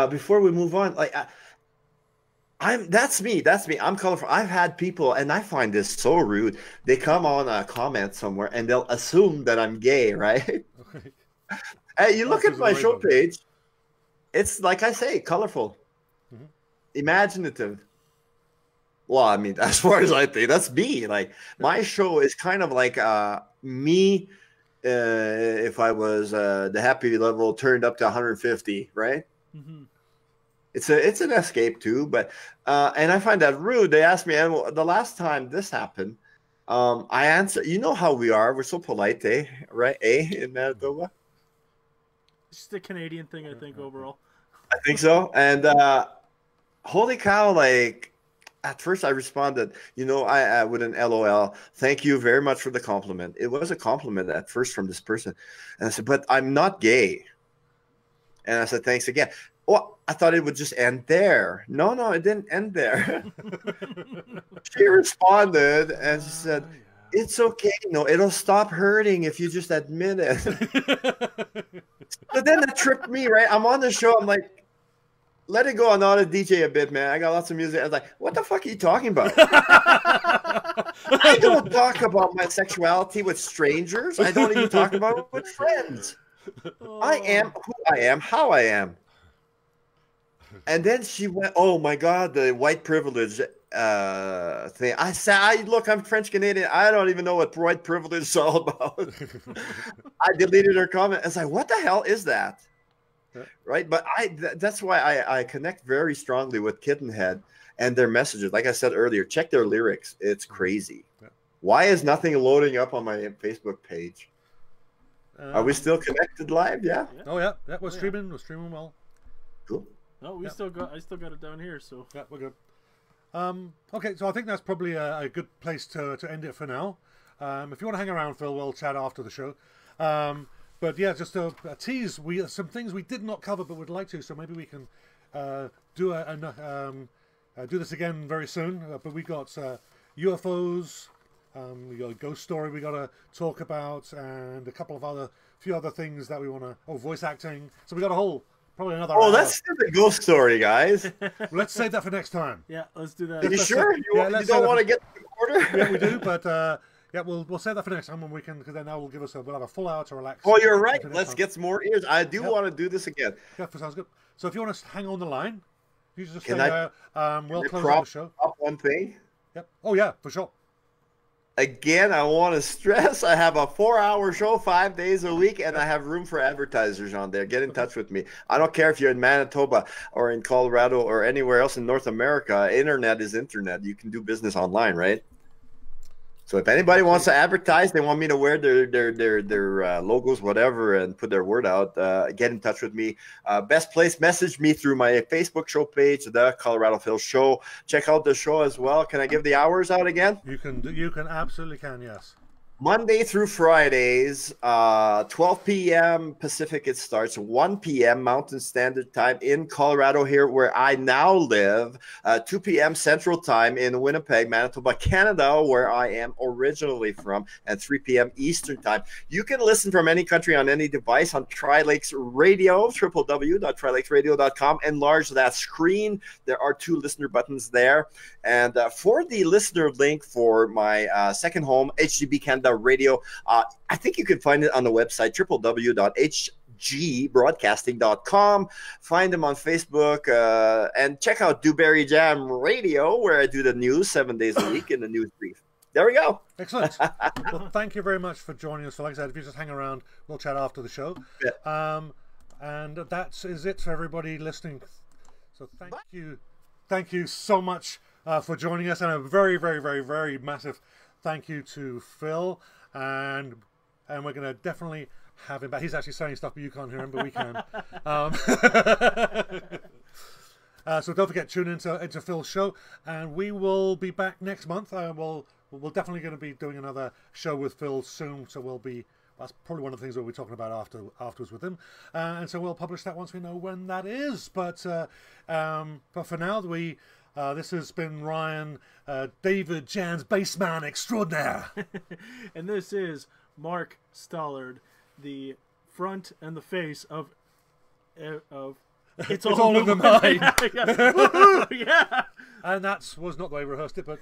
before we move on, like, that's me. I'm colorful. I've had people, and I find this so rude. They come on a comment somewhere, and they'll assume that I'm gay, right? Okay. Hey, you look at my show page. It's like I say, colorful, imaginative. Well, I mean, as far as I think, that's me. Like my show is kind of like me. If I was the happy level turned up to 150, right? Mm-hmm. It's an escape too, but and I find that rude. They asked me, and the last time this happened, I answered. You know how we are. We're so polite, right? In Manitoba. It's just a Canadian thing, I think, overall. I think so. And holy cow, like at first I responded, you know, I with an LOL. Thank you very much for the compliment. It was a compliment at first from this person, and I said, but I'm not gay. And I said, thanks again. Well, I thought it would just end there. No, it didn't end there. She responded and she said, it's okay. No, it'll stop hurting if you just admit it. But then it tripped me, right? I'm on the show. I'm like, let it go. I'm not a DJ a bit, man. I got lots of music. I was like, what the fuck are you talking about? I don't talk about my sexuality with strangers. I don't even talk about it with friends. I am who I am, how I am. And then she went, oh my God, the white privilege thing. I said, look, I'm French Canadian. I don't even know what white privilege is all about. I deleted her comment. I was like, what the hell is that? Yeah. Right? But that's why I connect very strongly with Kittenhead and their messages. Like I said earlier, check their lyrics. It's crazy. Yeah. Why is nothing loading up on my Facebook page? Are we still connected live? Yeah. Oh yeah. We're streaming. We're streaming well. Cool. No, I still got it down here. So yeah, we're good. Okay, so I think that's probably a good place to end it for now. If you want to hang around, Phil, we'll chat after the show. But yeah, just a tease. Some things we did not cover, but would like to. So maybe we can do this again very soon. But we got UFOs. We got a ghost story we got to talk about, and a couple of few other things that we want to. Oh, voice acting. So we got a whole. Probably another. Oh, that's the ghost story, guys. Well, let's save that for next time. Yeah, let's do that. Are you sure? You don't want to get the recorder? Yeah, we do, but yeah, we'll save that for next time when we can, because then that will give us we'll have a full hour to relax. Oh, you're right. Let's get some more ears. I do want to do this again. Yeah, sounds good. So if you want to hang on the line, you just stay there. We'll close out the show. Up one thing. Yep. Oh yeah, for sure. Again, I want to stress I have a 4-hour show 5 days a week, and I have room for advertisers on there. Get in touch with me. I don't care if you're in Manitoba or in Colorado or anywhere else in North America. Internet is internet. You can do business online, right? So if anybody wants to advertise, they want me to wear their logos, whatever, and put their word out, get in touch with me. Best place, message me through my Facebook show page, The Colorado Phil Show. Check out the show as well. Can I give the hours out again? You can absolutely can, yes. Monday through Fridays, 12 p.m. Pacific it starts, 1 p.m. Mountain Standard Time in Colorado here where I now live, 2 p.m. Central Time in Winnipeg, Manitoba, Canada, where I am originally from, and 3 p.m. Eastern Time. You can listen from any country on any device on Tri-Lakes Radio, www.trilakesradio.com. Enlarge that screen. There are 2 listener buttons there. And for the listener link for my second home, HGB Canada Radio, I think you can find it on the website, www.hgbroadcasting.com. Find them on Facebook and check out Dewberry Jam Radio, where I do the news 7 days a week in the news brief. There we go. Excellent. Well, thank you very much for joining us. So like I said, if you just hang around, we'll chat after the show. Yeah. And that is it for everybody listening. So thank you. Thank you so much for joining us. And a very, very, very, very massive thank you to Phil. And we're going to definitely have him back. He's actually saying stuff, but you can't hear him, but we can. So don't forget, tune into Phil's show. And we will be back next month. We're definitely going to be doing another show with Phil soon. So that's probably one of the things we'll be talking about afterwards with him. And so we'll publish that once we know when that is. But for now, this has been Ryan, David Janz, bassman extraordinaire. And this is Mark Stallard, the front and the face of It's All in the Mind. Yeah. And that was not the way we rehearsed it, but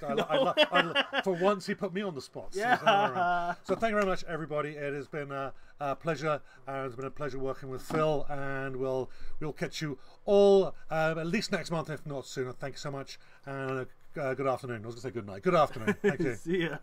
for once he put me on the spot. Yeah. So thank you very much, everybody. It has been a pleasure, and it's been a pleasure working with Phil, and we'll catch you all at least next month, if not sooner. Thank you so much, and good afternoon. I was going to say good night. Good afternoon. Thank you. See ya.